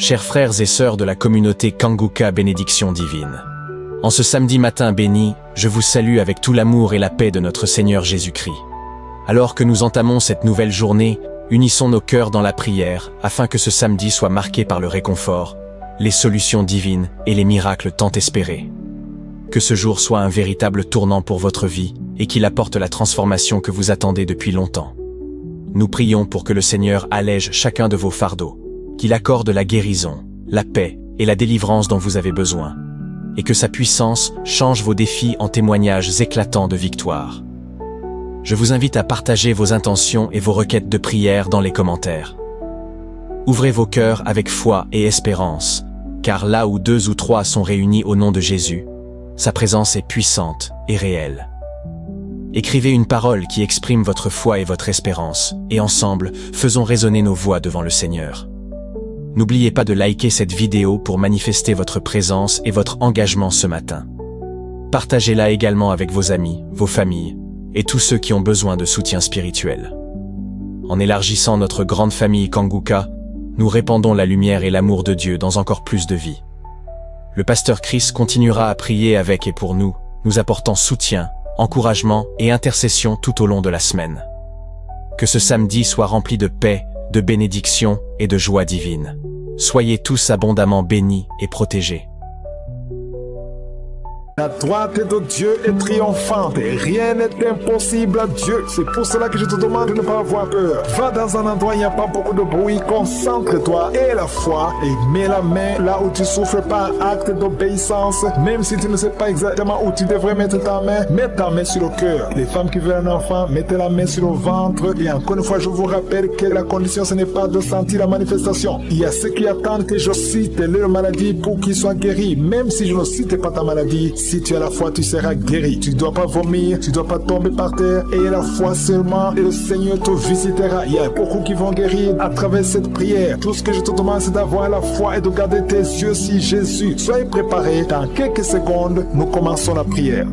chers frères et sœurs de la communauté Kanguka Bénédiction Divine. En ce samedi matin béni, je vous salue avec tout l'amour et la paix de notre Seigneur Jésus-Christ. Alors que nous entamons cette nouvelle journée, unissons nos cœurs dans la prière afin que ce samedi soit marqué par le réconfort, les solutions divines et les miracles tant espérés. Que ce jour soit un véritable tournant pour votre vie et qu'il apporte la transformation que vous attendez depuis longtemps. Nous prions pour que le Seigneur allège chacun de vos fardeaux, qu'il accorde la guérison, la paix et la délivrance dont vous avez besoin, et que sa puissance change vos défis en témoignages éclatants de victoire. Je vous invite à partager vos intentions et vos requêtes de prière dans les commentaires. Ouvrez vos cœurs avec foi et espérance, car là où 2 ou 3 sont réunis au nom de Jésus, sa présence est puissante et réelle. Écrivez une parole qui exprime votre foi et votre espérance, et ensemble, faisons résonner nos voix devant le Seigneur. N'oubliez pas de liker cette vidéo pour manifester votre présence et votre engagement ce matin. Partagez-la également avec vos amis, vos familles, et tous ceux qui ont besoin de soutien spirituel. En élargissant notre grande famille Kanguka, nous répandons la lumière et l'amour de Dieu dans encore plus de vies. Le pasteur Chris continuera à prier avec et pour nous, nous apportant soutien, encouragement et intercession tout au long de la semaine. Que ce samedi soit rempli de paix, de bénédiction et de joie divine. Soyez tous abondamment bénis et protégés. La droite de Dieu est triomphante et rien n'est impossible à Dieu. C'est pour cela que je te demande de ne pas avoir peur. Va dans un endroit où il n'y a pas beaucoup de bruit, concentre-toi et la foi et mets la main là où tu souffres par acte d'obéissance. Même si tu ne sais pas exactement où tu devrais mettre ta main, mets ta main sur le cœur. Les femmes qui veulent un enfant, mettez la main sur le ventre. Et encore une fois, je vous rappelle que la condition, ce n'est pas de sentir la manifestation. Il y a ceux qui attendent que je cite leur maladie pour qu'ils soient guéris. Même si je ne cite pas ta maladie, si tu as la foi, tu seras guéri. Tu ne dois pas vomir, tu ne dois pas tomber par terre. Et la foi seulement, et le Seigneur te visitera. Il y a beaucoup qui vont guérir à travers cette prière. Tout ce que je te demande, c'est d'avoir la foi et de garder tes yeux sur Jésus. Soyez préparés. Dans quelques secondes, nous commençons la prière.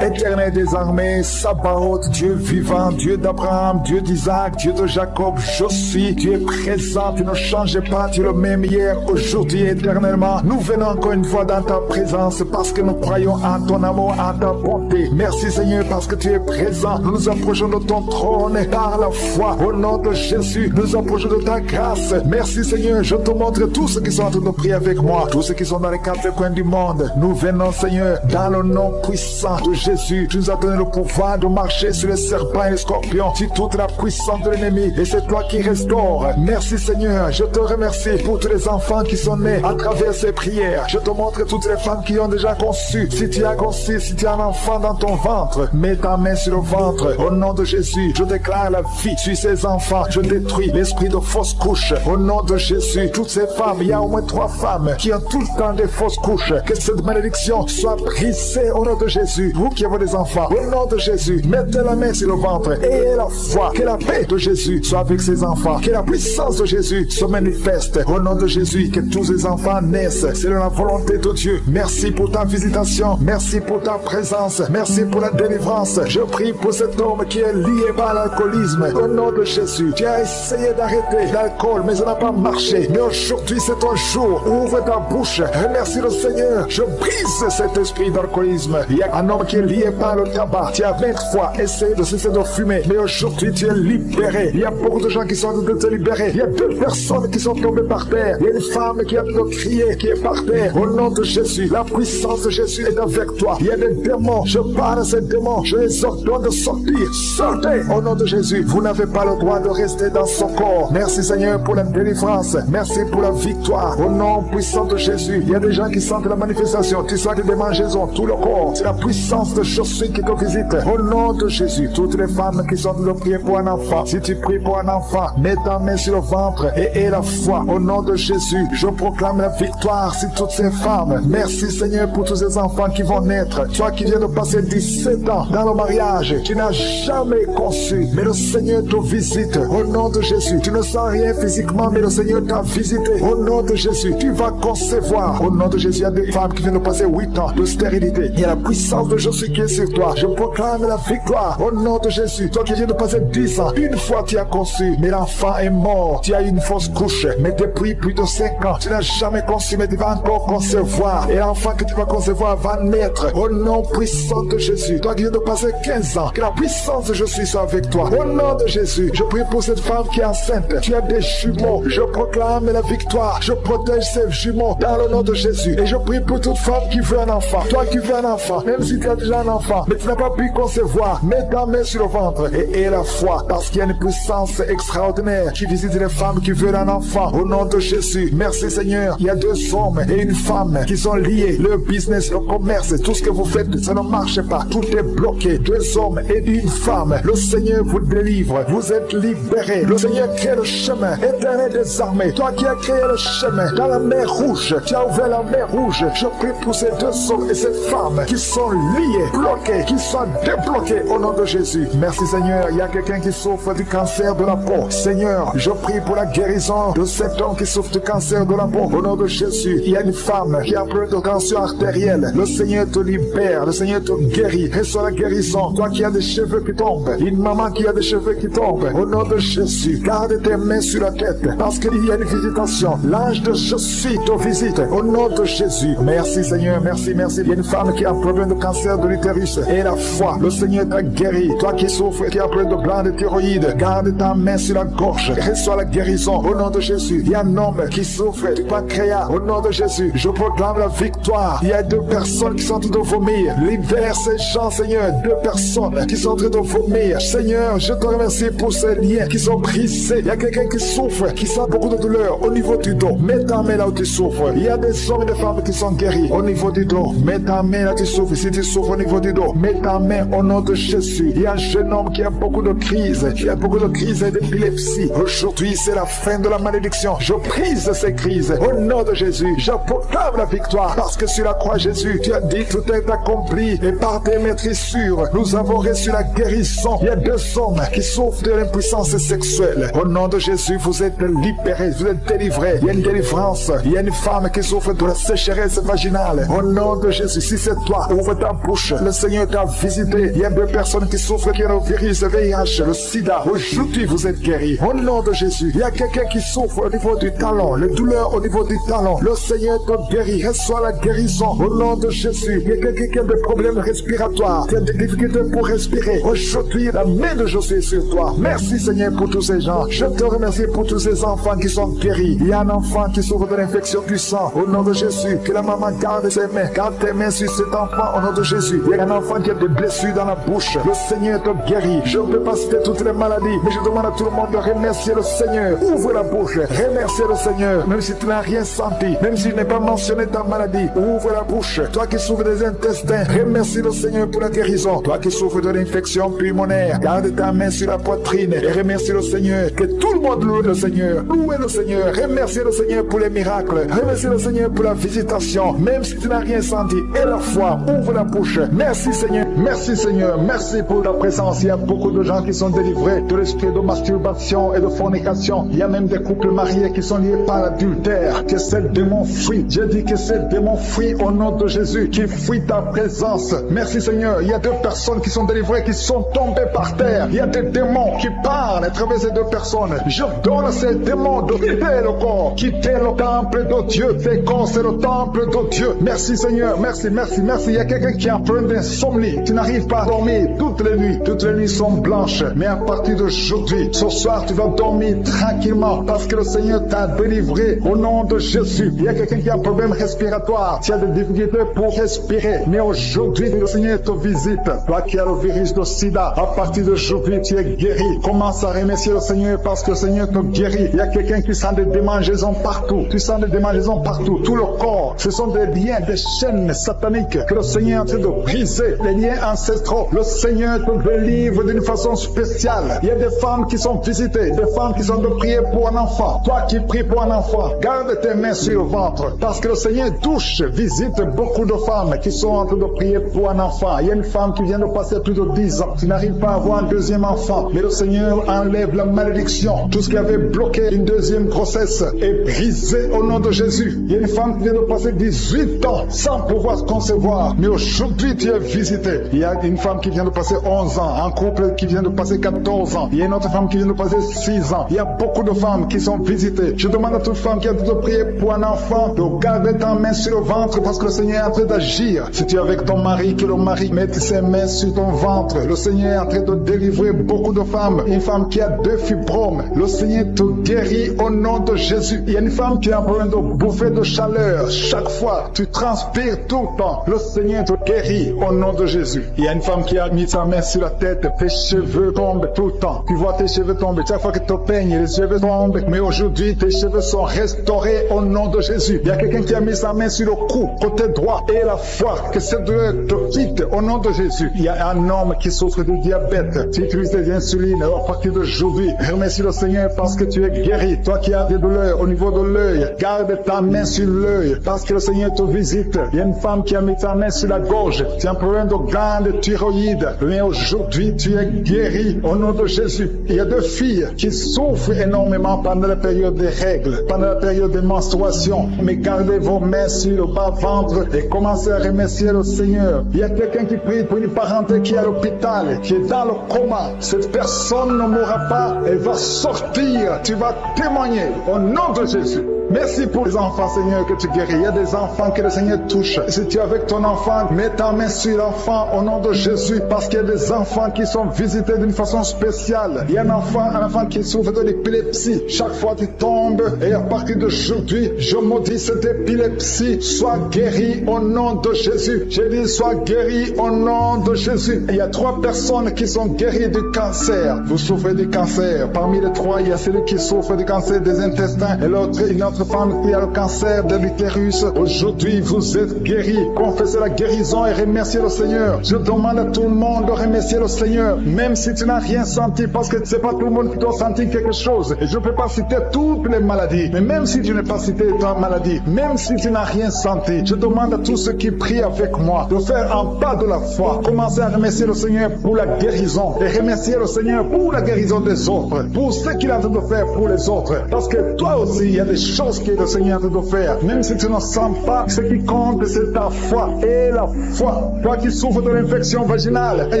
Éternel des armées, Sabaoth, Dieu vivant, Dieu d'Abraham, Dieu d'Isaac, Dieu de Jacob, je suis, tu es présent, tu ne changes pas, tu es le même hier, aujourd'hui, éternellement. Nous venons encore une fois dans ta présence parce que nous croyons en ton amour, en ta bonté. Merci Seigneur parce que tu es présent. Nous nous approchons de ton trône par la foi. Au nom de Jésus, nous approchons de ta grâce. Merci Seigneur, je te montre tous ceux qui sont en train de prier avec moi, tous ceux qui sont dans les 4 coins du monde. Nous venons Seigneur, dans le nom puissant de Jésus, tu nous as donné le pouvoir de marcher sur les serpents et les scorpions, sur toute la puissance de l'ennemi, et c'est toi qui restaures. Merci Seigneur, je te remercie pour tous les enfants qui sont nés à travers ces prières. Je te montre toutes les femmes qui ont déjà conçu. Si tu as conçu, si tu as un enfant dans ton ventre, mets ta main sur le ventre. Au nom de Jésus, je déclare la vie sur ces enfants. Je détruis l'esprit de fausse couche. Au nom de Jésus, toutes ces femmes, il y a au moins 3 femmes qui ont tout le temps des fausses couches. Que cette malédiction soit brisée au nom de Jésus. Vous qui avez des enfants, au nom de Jésus, mettez la main sur le ventre et la foi. Que la paix de Jésus soit avec ces enfants. Que la puissance de Jésus se manifeste. Au nom de Jésus, que tous ces enfants naissent. C'est la volonté de Dieu. Merci pour ta visitation. Merci pour ta présence. Merci pour la délivrance. Je prie pour cet homme qui est lié par l'alcoolisme. Au nom de Jésus, tu as essayé d'arrêter l'alcool, mais ça n'a pas marché. Mais aujourd'hui, c'est ton jour. Ouvre ta bouche. Remercie le Seigneur. Je brise cet esprit d'alcoolisme. Il y a un homme qui est lié par le tabac. Tu as 20 fois essayé de cesser de fumer, mais aujourd'hui tu es libéré. Il y a beaucoup de gens qui sont en train de te libérer. Il y a 2 personnes qui sont tombées par terre. Il y a une femme qui a de crier, qui est par terre. Au nom de Jésus, la puissance de Jésus est avec toi. Il y a des démons. Je parle à ces démons. Je les ordonne de sortir. Sortez au nom de Jésus. Vous n'avez pas le droit de rester dans son corps. Merci Seigneur pour la délivrance. Merci pour la victoire. Au nom puissant de Jésus, il y a des gens qui sentent la manifestation. Tu sens des démangeaisons, tout le corps. C'est la puissance de Jésus qui te visite. Au nom de Jésus, toutes les femmes qui sont de prier pour un enfant, si tu pries pour un enfant, mets ta main sur le ventre et aie la foi. Au nom de Jésus, je proclame la victoire sur toutes ces femmes. Merci Seigneur pour tous ces enfants qui vont naître. Toi qui viens de passer 17 ans dans le mariage, tu n'as jamais conçu, mais le Seigneur te visite. Au nom de Jésus, tu ne sens rien physiquement, mais le Seigneur t'a visité. Au nom de Jésus, tu vas concevoir. Au nom de Jésus, il y a des femmes qui viennent de passer 8 ans de stérilité. Il y a la puissance de Jésus Jésus qui est sur toi. Je proclame la victoire au nom de Jésus. Toi qui viens de passer 10 ans, une fois tu as conçu, mais l'enfant est mort. Tu as eu une fausse couche, mais depuis plus de 5 ans, tu n'as jamais conçu, mais tu vas encore concevoir. Et l'enfant que tu vas concevoir va naître au nom puissant de Jésus. Toi qui viens de passer 15 ans, que la puissance de Jésus soit avec toi. Au nom de Jésus, je prie pour cette femme qui est enceinte. Tu as des jumeaux. Je proclame la victoire. Je protège ces jumeaux dans le nom de Jésus. Et je prie pour toute femme qui veut un enfant. Toi qui veux un enfant, même si tu as déjà un enfant, mais tu n'as pas pu concevoir, mets ta main sur le ventre et aie la foi, parce qu'il y a une puissance extraordinaire qui visite les femmes qui veulent un enfant. Au nom de Jésus, merci Seigneur. Il y a 2 hommes et une femme qui sont liés. Le business, le commerce, tout ce que vous faites, ça ne marche pas. Tout est bloqué. 2 hommes et une femme. Le Seigneur vous délivre. Vous êtes libérés. Le Seigneur crée le chemin. Éternel des armées, toi qui as créé le chemin dans la mer rouge, tu as ouvert la mer rouge. Je prie pour ces 2 hommes et ces femmes qui sont liés, bloqués, qui sont débloqués au nom de Jésus. Merci Seigneur. Il y a quelqu'un qui souffre du cancer de la peau. Seigneur, je prie pour la guérison de cet homme qui souffre du cancer de la peau. Au nom de Jésus, il y a une femme qui a peur de tension artérielle. Le Seigneur te libère, le Seigneur te guérit. Reçois la guérison. Toi qui as des cheveux qui tombent, une maman qui a des cheveux qui tombent, au nom de Jésus, garde tes mains sur la tête, parce qu'il y a une visitation. L'ange de Jésus te visite, au nom de Jésus. Merci Seigneur, merci, merci. Il y a une femme qui a un problème de cancer de l'utérus et la foi. Le Seigneur t'a guéri. Toi qui souffres, qui a un problème de gland de thyroïde, garde ta main sur la gorge. Reçois la guérison, au nom de Jésus. Il y a un homme qui souffre du pancréas, au nom de Jésus. Je proclame la victoire. Il y a 2 personnes qui sont en train de vomir. Libère ces gens, Seigneur. 2 personnes qui sont en train de vomir. Seigneur, je te remercie pour ces liens qui sont brisés. Il y a quelqu'un qui souffre, qui sent beaucoup de douleur au niveau du dos. Mets ta main là où tu souffres. Il y a des hommes et des femmes qui sont guéris au niveau du dos. Mets ta main là où tu souffres. Si tu souffres au niveau du dos, mets ta main au nom de Jésus. Il y a un jeune homme qui a beaucoup de crises. Il y a beaucoup de crises d'épilepsie. Aujourd'hui, c'est la fin de la malédiction. Je brise ces crises au nom de Jésus. Je proclame la victoire, parce que sur la croix, Jésus, tu as dit tout est accompli, et par tes maîtrissures, nous avons reçu la guérison. Il y a 2 hommes qui souffrent de l'impuissance sexuelle. Au nom de Jésus, vous êtes libérés, vous êtes délivrés. Il y a une délivrance. Il y a une femme qui souffre de la sécheresse vaginale. Au nom de Jésus, si c'est toi, ouvre ta bouche. Le Seigneur t'a visité. Il y a 2 personnes qui souffrent qui ont le virus, le VIH, le sida. Aujourd'hui, vous êtes guéris. Au nom de Jésus, il y a quelqu'un qui souffre au niveau du talon, les douleurs au niveau du talon. Le Seigneur te guérit. Reçois la guérison au nom de Jésus. Il y a quelqu'un qui a des problèmes respiratoires, qui a des difficultés pour respirer. Aujourd'hui, la main de Jésus est sur toi. Merci Seigneur pour tous ces gens. Je te remercie pour tous ces enfants qui sont guéris. Il y a un enfant qui souffre de l'infection du sang. Au nom de Jésus, que la maman garde ses mains. Garde tes mains sur cet enfant au nom de Jésus. Il y a un enfant qui a des blessures dans la bouche. Le Seigneur te guérit. Je ne peux pas citer toutes les maladies, mais je demande à tout le monde de remercier le Seigneur. Ouvre la bouche. Remercier le Seigneur. Même si tu n'as rien senti, même si je n'ai pas mentionné ta maladie, ouvre la bouche. Toi qui souffres des intestins, remercie le Seigneur pour la guérison. Toi qui souffres de l'infection pulmonaire, garde ta main sur la poitrine et remercie le Seigneur. Que tout le monde loue le Seigneur. Louez le Seigneur. Remercie le Seigneur pour les miracles. Remercie le Seigneur pour la visitation. Même si tu n'as rien senti, et la foi, ouvre la bouche. Merci Seigneur. Merci Seigneur. Merci pour ta présence. Il y a beaucoup de gens qui sont délivrés de l'esprit de masturbation et de fornication. Il y a même des couples mariés qui sont liés par l'adultère. Que ces démons fuient. J'ai dit que ces démons fuient au nom de Jésus, qui fuient ta présence. Merci Seigneur. Il y a 2 personnes qui sont délivrées, qui sont tombées par terre. Il y a des démons qui parlent à travers ces 2 personnes. Je donne à ces démons de quitter le corps, quitter le temple de Dieu. Tes corps, c'est le temple de Dieu. Merci Seigneur. Merci, merci, merci. Il y a quelqu'un qui a un problème d'insomnie. Tu n'arrives pas à dormir toutes les nuits. Toutes les nuits sont blanches. Mais à partir d'aujourd'hui, ce soir, tu vas dormir tranquillement, parce que le Seigneur t'a délivré au nom de Jésus. Il y a quelqu'un qui a un problème respiratoire. Tu as des difficultés pour respirer. Mais aujourd'hui, le Seigneur te visite. Toi qui as le virus de sida, à partir d'aujourd'hui, tu es guéri. Commence à remercier le Seigneur, parce que le Seigneur te guérit. Il y a quelqu'un qui sent des démangeaisons partout. Tu sens des démangeaisons partout. Tout le corps, ce sont des liens, des chaînes sataniques que le Seigneur est en train de briser. Les liens ancestraux. Le Seigneur te délivre d'une façon spéciale. Il y a des femmes qui sont visitées, des femmes qui sont de prier pour un enfant. Toi qui pries pour un enfant, garde tes mains sur le ventre, parce que le Seigneur touche, visite beaucoup de femmes qui sont en train de prier pour un enfant. Il y a une femme qui vient de passer plus de 10 ans. Tu n'arrives pas à avoir un 2e enfant, mais le Seigneur enlève la malédiction. Tout ce qui avait bloqué une 2e grossesse est brisé au nom de Jésus. Il y a une femme qui vient de passer 18 ans sans pouvoir se concevoir, mais aujourd'hui aujourd'hui tu es visité. Il y a une femme qui vient de passer 11 ans, un couple qui vient de passer 14 ans, il y a une autre femme qui vient de passer 6 ans. Il y a beaucoup de femmes qui sont visitées. Je demande à toute femme qui a de prier pour un enfant de garder ta main sur le ventre parce que le Seigneur est en train d'agir. Si tu es avec ton mari, que le mari mette ses mains sur ton ventre. Le Seigneur est en train de délivrer beaucoup de femmes. Une femme qui a 2 fibromes, le Seigneur te guérit au nom de Jésus. Il y a une femme qui a un problème de bouffée de chaleur. Chaque fois, tu transpires tout le temps. Le Seigneur te guérit au nom de Jésus. Il y a une femme qui a mis sa main sur la tête. Tes cheveux tombent tout le temps. Tu vois tes cheveux tomber. Chaque fois que tu te peignes, les cheveux tombent. Mais aujourd'hui, tes cheveux sont restaurés au nom de Jésus. Il y a quelqu'un qui a mis sa main sur le cou, côté droit, et la foi. Que cette douleur te quitte au nom de Jésus. Il y a un homme qui souffre de diabète. Tu utilises des insulines. À partir d'aujourd'hui, remercie le Seigneur parce que tu es guéri. Toi qui as des douleurs au niveau de l'œil, garde ta main sur l'œil parce que le Seigneur te visite. Il y a une femme qui a mis sa main sur la gorge. Tu as un problème de glande thyroïde. Mais aujourd'hui, tu es guéri au nom de Jésus. Il y a 2 filles qui souffrent énormément pendant la période des règles, pendant la période des menstruations. Mais gardez vos mains sur le bas-ventre et commencez à remercier le Seigneur. Il y a quelqu'un qui prie pour une parenté qui est à l'hôpital, qui est dans le coma. Cette personne ne mourra pas, elle va sortir. Tu vas témoigner au nom de Jésus. Merci pour les enfants, Seigneur, que tu guéris. Il y a des enfants que le Seigneur touche. Si tu es avec ton enfant, mets ta main sur l'enfant au nom de Jésus, parce qu'il y a des enfants qui sont visités d'une façon spéciale. Il y a un enfant qui souffre de l'épilepsie. Chaque fois tu tombes, et à partir d'aujourd'hui, je maudis cette épilepsie. Sois guéri au nom de Jésus. J'ai dit, sois guéri au nom de Jésus. Il y a 3 personnes qui sont guéries du cancer. Vous souffrez du cancer. Parmi les 3, il y a celui qui souffre du cancer des intestins, et l'autre, une autre femme qui a le cancer de l'utérus. Aujourd'hui, vous êtes guéris. Confessez la guérison et remerciez le Seigneur. Je demande à tout le monde de remercier le Seigneur, même si tu n'as rien senti, parce que c'est pas tout le monde qui doit sentir quelque chose. Et je ne peux pas citer toutes les maladies, mais même si tu n'as pas cité ta maladie, même si tu n'as rien senti, je demande à tous ceux qui prient avec moi de faire un pas de la foi. Commencez à remercier le Seigneur pour la guérison et remercier le Seigneur pour la guérison des autres, pour ce qu'il est en train de faire pour les autres. Parce que toi aussi, il y a des choses que le Seigneur est en train de faire. Même si tu ne sens pas, ce qui compte, c'est ta foi. Et la foi. Toi qui souffres de l'infection vaginale, et il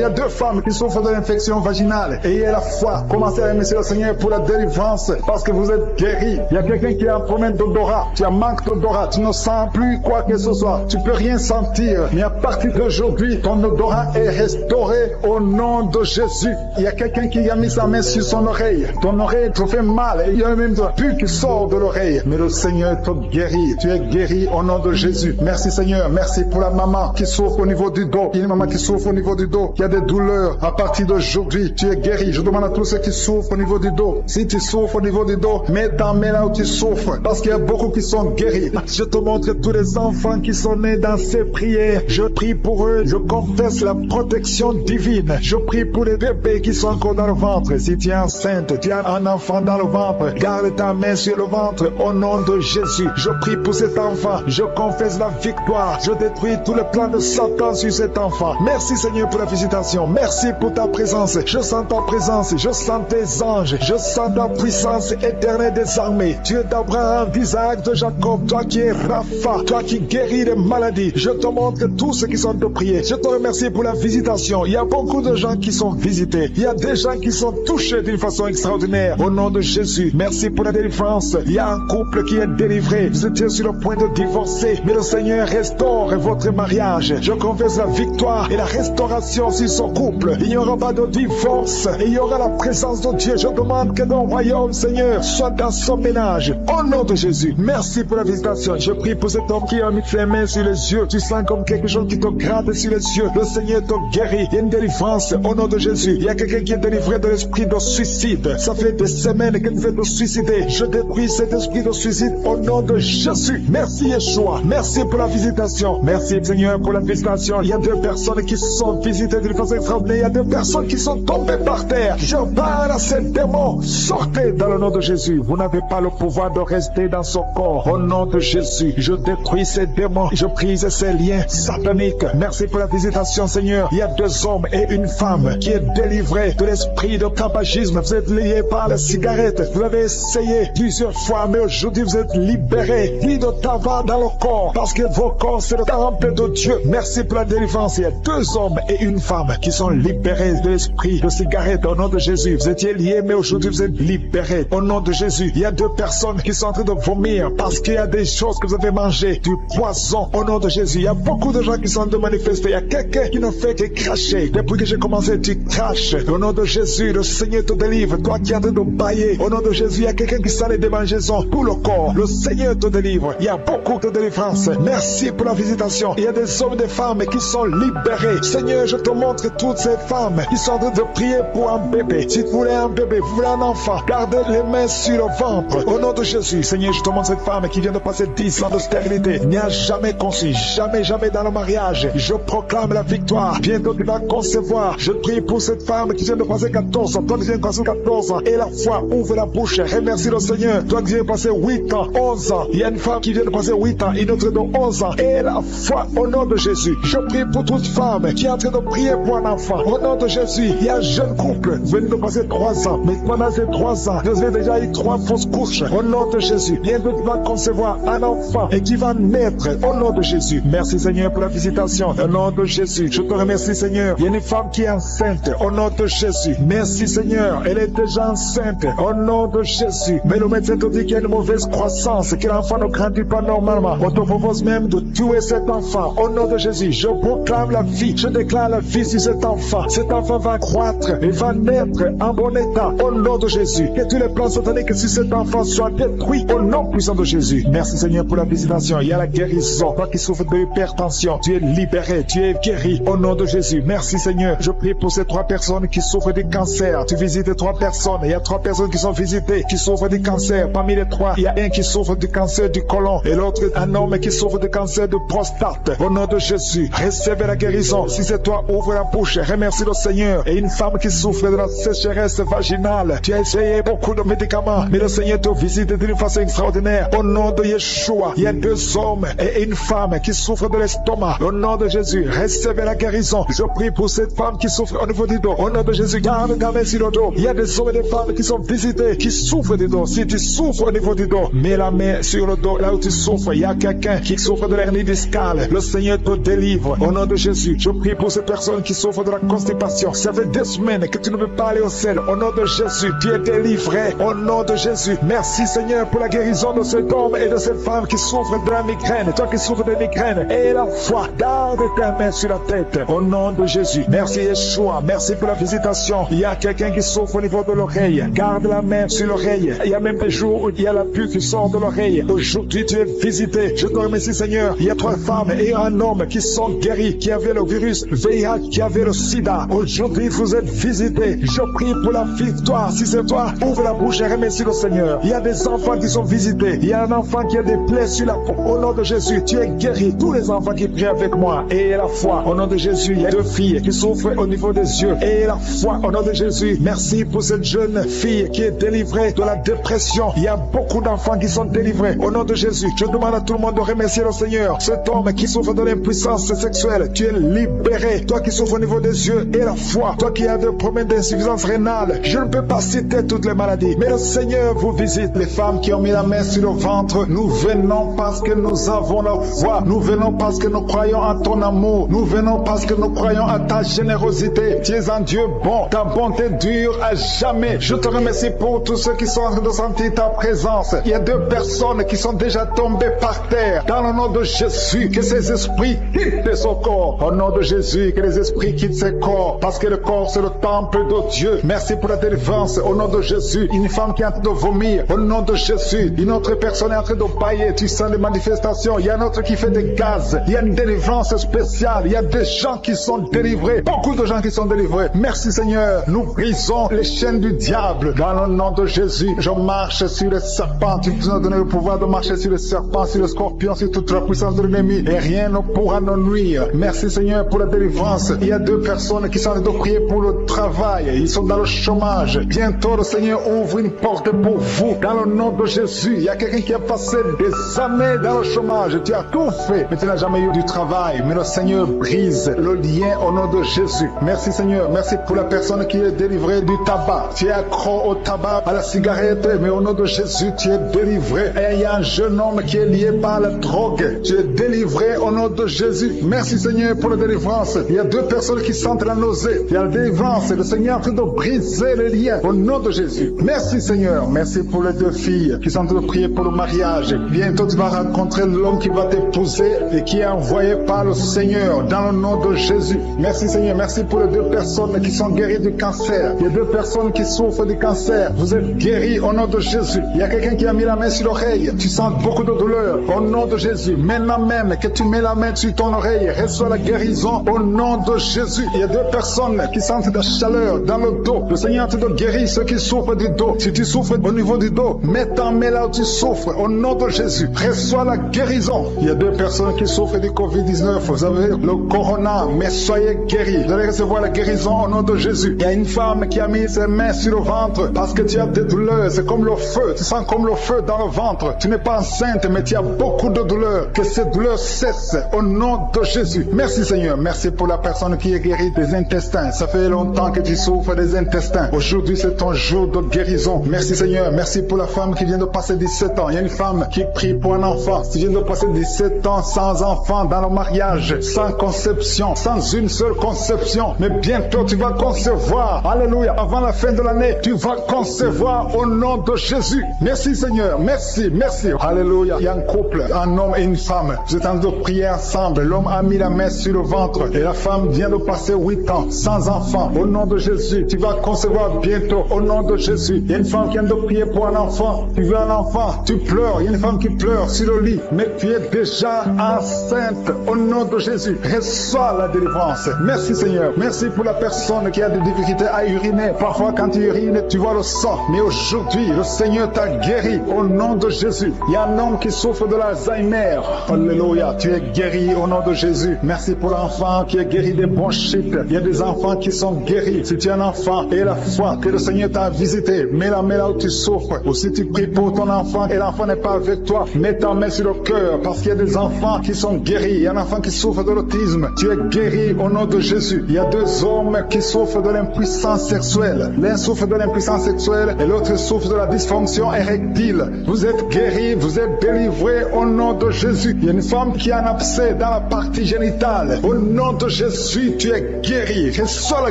y a 2 femmes qui souffrent de l'infection vaginale, et il y a la foi. Commencez à remercier le Seigneur pour la délivrance, parce que vous êtes guéris. Il y a quelqu'un qui a un problème d'odorat. Tu as manque d'odorat. Tu ne sens plus quoi que ce soit. Tu peux rien sentir. Mais à partir d'aujourd'hui, ton odorat est restauré au nom de Jésus. Il y a quelqu'un qui a mis sa main sur son oreille. Ton oreille te fait mal. Il y a même un pu qui sort de l'oreille. Mais le Seigneur te guérit. Tu es guéri au nom de Jésus. Merci Seigneur. Merci pour la maman qui souffre au niveau du dos. Il y a une maman qui souffre au niveau du dos, qui a des douleurs. À partir d'aujourd'hui, tu es guéri. Je demande à tous ceux qui souffrent au niveau du dos. Si tu souffres au niveau du dos, mets ta main là où tu souffres. Parce qu'il y a beaucoup qui sont guéris. Je te montre tous les enfants qui sont nés dans ces prières. Je prie pour eux. Je confesse la protection divine. Je prie pour les bébés qui sont encore dans le ventre. Si tu es enceinte, tu as un enfant dans le ventre, garde ta main sur le ventre au nom de Jésus. Je prie pour cet enfant. Je confesse la victoire. Je détruis tout le plan de Satan sur cet enfant. Merci Seigneur pour la visitation. Merci pour ta présence. Je sens ta présence. Je sens tes anges. Je sens ta puissance éternelle des armées. Dieu d'Abraham, d'Isaac, de Jacob. Toi qui es Rapha. Toi qui guéris les maladies. Je te montre tous ceux qui sont de prier. Je te remercie pour la visitation. Il y a beaucoup de gens qui sont visités. Il y a des gens qui sont touchés d'une façon extraordinaire. Au nom de Jésus. Merci pour la délivrance. Il y a un couple qui est délivré. Vous étiez sur le point de divorcer. Mais le Seigneur restaure votre mariage. Je confesse la victoire et la restauration sur son couple. Il n'y aura pas de divorce. Il y aura la présence de Dieu. Je demande que ton royaume, Seigneur, soit dans son ménage. Au nom de Jésus. Merci pour la visitation. Je prie pour cet homme qui a mis ses mains sur les yeux. Tu sens comme quelque chose qui te gratte sur les yeux. Le Seigneur te guérit. Il y a une délivrance au nom de Jésus. Il y a quelqu'un qui est délivré de l'esprit de suicide. Ça fait des semaines qu'il veut te suicider. Je détruis cet esprit de suicide au nom de Jésus. Merci Yeshua. Merci pour la visitation. Merci Seigneur pour la visitation. Il y a 2 personnes qui sont visitées d'une façon extraordinaire. Il y a 2 personnes qui sont tombées par terre. Je parle à ces démons. Sortez dans le nom de Jésus. Vous n'avez pas le pouvoir de rester dans son corps. Au nom de Jésus, je détruis ces démons. Je brise ces liens sataniques. Merci pour la visitation Seigneur. Il y a 2 hommes et une femme qui est délivrée de l'esprit de tabagisme. Vous êtes liés par la cigarette. Vous avez essayé plusieurs fois, mais aujourd'hui aujourd'hui vous êtes libérés. Plus de tabac dans le corps, parce que vos corps c'est le temple de Dieu. Merci pour la délivrance. Il y a 2 hommes et une femme qui sont libérés de l'esprit de cigarette au nom de Jésus. Vous étiez liés, mais aujourd'hui vous êtes libérés au nom de Jésus. Il y a 2 personnes qui sont en train de vomir parce qu'il y a des choses que vous avez mangées, du poison au nom de Jésus. Il y a beaucoup de gens qui sont en train de manifester. Il y a quelqu'un qui ne fait que cracher. Depuis que j'ai commencé, tu craches. Au nom de Jésus, le Seigneur te délivre. Toi qui es en train de bailler, au nom de Jésus, il y a quelqu'un qui s'en est démangeaison pour le corps. Le Seigneur te délivre. Il y a beaucoup de délivrance. Merci pour la visitation. Il y a des hommes et des femmes qui sont libérés. Seigneur, je te montre toutes ces femmes qui sont en train de prier pour un bébé. Si vous voulez un bébé, vous voulez un enfant, gardez les mains sur le ventre. Au nom de Jésus, Seigneur, je te montre cette femme qui vient de passer 10 ans de stérilité. N'y a jamais conçu, jamais dans le mariage. Je proclame la victoire. Bientôt tu vas concevoir. Je prie pour cette femme qui vient de passer 14 ans. Toi qui viens de passer 14 ans. Et la foi, ouvre la bouche. Remercie le Seigneur. Toi qui viens de passer 8 ans, 11 ans. Il y a une femme qui vient de passer 8 ans, une autre de 11 ans. Et la foi, au nom de Jésus. Je prie pour toute femme qui est en train de prier pour un enfant. Au nom de Jésus, il y a un jeune couple. Vous venez de passer 3 ans. Mais pendant ces 3 ans, vous avez déjà eu 3 fausses couches. Au nom de Jésus. Bientôt tu vas concevoir un enfant et qui va naître. Au nom de Jésus. Merci Seigneur pour la visitation. Au nom de Jésus. Je te remercie Seigneur. Il y a une femme qui est enceinte. Au nom de Jésus. Merci Seigneur. Elle est déjà enceinte. Au nom de Jésus. Mais le médecin te dit qu'il y a une mauvaise croissance, que l'enfant ne grandit pas normalement. On te propose même de tuer cet enfant. Au nom de Jésus. Je proclame la vie. Je déclare la vie sur cet enfant. Cet enfant va croître et va naître en bon état. Au nom de Jésus. Que tous les plans sataniques sur cet enfant soient détruits. Au nom puissant de Jésus. Merci Seigneur pour la visitation. Il y a la guérison. Toi qui souffres de l'hypertension, tu es libéré, tu es guéri. Au nom de Jésus. Merci Seigneur. Je prie pour ces 3 personnes qui souffrent du cancer. Tu visites 3 personnes. Il y a 3 personnes qui sont visitées, qui souffrent du cancer. Parmi les 3, il y a un qui souffre du cancer du côlon et l'autre, un homme qui souffre du cancer de prostate. Au nom de Jésus, recevez la guérison. Si c'est toi, ouvre la bouche. Remercie le Seigneur. Et une femme qui souffre de la sécheresse vaginale. Tu as essayé beaucoup de médicaments, mais le Seigneur te visite d'une façon extraordinaire. Au nom de Yeshua, il y a 2 hommes et une femme qui souffrent de l'estomac. Au nom de Jésus, recevez la guérison. Je prie pour cette femme qui souffre au niveau du dos. Au nom de Jésus, garde ta main sur le dos. Il y a des hommes et des femmes qui sont visités, qui souffrent du dos. Si tu souffres au niveau du dos, mets la main sur le dos, là où tu souffres. Il y a quelqu'un qui souffre de l'hernie discale. Le Seigneur te délivre. Au nom de Jésus, je prie pour ces personnes qui souffrent de la constipation. Ça fait 2 semaines que tu ne peux pas aller au ciel. Au nom de Jésus, tu es délivré. Au nom de Jésus, merci Seigneur pour la guérison de cet homme et de cette femme qui souffrent de la migraine. Toi qui souffres de migraine, et la foi, garde ta main sur la tête. Au nom de Jésus, merci Yeshua. Merci pour la visitation. Il y a quelqu'un qui souffre au niveau de l'oreille. Garde la main sur l'oreille. Il y a même des jours où il y a la pus qui sort de l'oreille. Aujourd'hui, tu es visité. Je te remercie Seigneur. Il y a 3 femmes et un homme qui sont guéris, qui avaient le virus VIH, qui avaient le sida. Aujourd'hui, vous êtes visités. Je prie pour la victoire. Si c'est toi, ouvre la bouche et remercie le Seigneur. Il y a des enfants qui sont visités. Il y a un enfant qui a des plaies sur la peau. Au nom de Jésus, tu es guéri. Tous les enfants qui prient avec moi. Et la foi. Au nom de Jésus, il y a 2 filles qui souffrent au niveau des yeux. Et la foi. Au nom de Jésus, merci pour cette jeune fille qui est délivrée de la dépression. Il y a beaucoup d'enfants qui sont délivrés. Au nom de Jésus, je demande à tout le monde de remercier le Seigneur. Cet homme qui souffre de l'impuissance sexuelle, tu es libéré. Toi qui souffres au niveau des yeux et la foi. Toi qui as des problèmes d'insuffisance rénale. Je ne peux pas citer toutes les maladies, mais le Seigneur vous visite. Les femmes qui ont mis la main sur le ventre, nous venons parce que nous avons la foi. Nous venons parce que nous croyons en ton amour. Nous venons parce que nous croyons à ta générosité. Tu es un Dieu bon. Ta bonté dure à jamais. Je te remercie pour tous ceux qui sont en train de sentir ta présence. Il y a 2 personnes qui sont déjà tombées par terre. Dans le nom de Jésus, que ces esprits quittent son corps. Au nom de Jésus, que les esprits quittent ses corps. Parce que le corps, c'est le temple de Dieu. Merci pour la délivrance. Au nom de Jésus, une femme qui est en train de vomir. Au nom de Jésus, une autre personne est en train de bailler. Tu sens les manifestations. Il y a un autre qui fait des gaz. Il y a une délivrance spéciale. Il y a des gens qui sont délivrés. Beaucoup de gens qui sont délivrés. Merci Seigneur. Nous brisons les chaînes du diable. Dans le nom de Jésus, je marche sur les serpents. Tu nous as donné le pouvoir de marcher sur les serpents, sur les scorpions, sur toute la puissance de l'ennemi. Et rien ne pourra nous nuire. Merci Seigneur pour la délivrance. Il y a 2 personnes qui sont en train de prier pour le travail. Ils sont dans le chômage. Bientôt le Seigneur ouvre une porte pour vous. Dans le nom de Jésus, il y a quelqu'un qui a passé des années dans le chômage. Tu as tout fait, mais tu n'as jamais eu du travail. Mais le Seigneur brise le lien au nom de Jésus. Merci Seigneur. Merci pour la personne qui est délivrée du tabac. Tu es accro au tabac, à la cigarette, mais au nom de Jésus, tu es es délivré. Et il y a un jeune homme qui est lié par la drogue. Tu es délivré au nom de Jésus. Merci Seigneur pour la délivrance. Il y a 2 personnes qui sentent la nausée. Il y a la délivrance. Le Seigneur est en train de briser les liens au nom de Jésus. Merci Seigneur. Merci pour les 2 filles qui sont en train de prier pour le mariage. Bientôt tu vas rencontrer l'homme qui va t'épouser et qui est envoyé par le Seigneur dans le nom de Jésus. Merci Seigneur. Merci pour les 2 personnes qui sont guéries du cancer. Il y a 2 personnes qui souffrent du cancer. Vous êtes guéris au nom de Jésus. Il y a quelqu'un qui a mis la main sur l'oreille. Tu sens beaucoup de douleur au nom de Jésus. Maintenant même que tu mets la main sur ton oreille, reçois la guérison au nom de Jésus. Il y a 2 personnes qui sentent de la chaleur dans le dos. Le Seigneur te guérit ceux qui souffrent du dos. Si tu souffres au niveau du dos, mets ta main là où tu souffres au nom de Jésus. Reçois la guérison. Il y a 2 personnes qui souffrent du Covid-19. Vous avez le corona, mais soyez guéris. Vous allez recevoir la guérison au nom de Jésus. Il y a une femme qui a mis ses mains sur le ventre parce que tu as des douleurs. C'est comme le feu. Tu sens comme le feu dans le ventre. Tu n'es pas enceinte, mais tu as beaucoup de douleurs. Que ces douleurs cessent au nom de Jésus. Merci Seigneur. Merci pour la personne qui est guérie des intestins. Ça fait longtemps que tu souffres des intestins. Aujourd'hui, c'est ton jour de guérison. Merci Seigneur. Merci pour la femme qui vient de passer 17 ans. Il y a une femme qui prie pour un enfant. Tu viens de passer 17 ans sans enfant dans le mariage, sans conception, sans une seule conception. Mais bientôt, tu vas concevoir. Alléluia. Avant la fin de l'année, tu vas concevoir au nom de Jésus. Merci Seigneur. Merci. Merci. Alléluia. Il y a un couple, un homme et une femme. Vous êtes en train de prier ensemble. L'homme a mis la main sur le ventre et la femme vient de passer 8 ans sans enfant. Au nom de Jésus, tu vas concevoir bientôt. Au nom de Jésus. Il y a une femme qui vient de prier pour un enfant. Tu veux un enfant, tu pleures. Il y a une femme qui pleure sur le lit, mais tu es déjà enceinte. Au nom de Jésus, reçois la délivrance. Merci Seigneur. Merci pour la personne qui a des difficultés à uriner. Parfois quand tu urines, tu vois le sang. Mais aujourd'hui, le Seigneur t'a guéri. Au nom de Jésus. Il y a un homme qui souffre de l'Alzheimer. Alléluia. Tu es guéri au nom de Jésus. Merci pour l'enfant qui est guéri des bronchites. Il y a des enfants qui sont guéris. Si tu es un enfant et la foi que le Seigneur t'a visité, mets la main là où tu souffres. Ou si tu pries pour ton enfant et l'enfant n'est pas avec toi, mets ta main sur le cœur parce qu'il y a des enfants qui sont guéris. Il y a un enfant qui souffre de l'autisme. Tu es guéri au nom de Jésus. Il y a 2 hommes qui souffrent de l'impuissance sexuelle. L'un souffre de l'impuissance sexuelle et l'autre souffre de la dysfonction érectile. Vous êtes guéris, vous êtes délivrés au nom de Jésus. Il y a une femme qui a un abcès dans la partie génitale. Au nom de Jésus, tu es guéri. Reçois la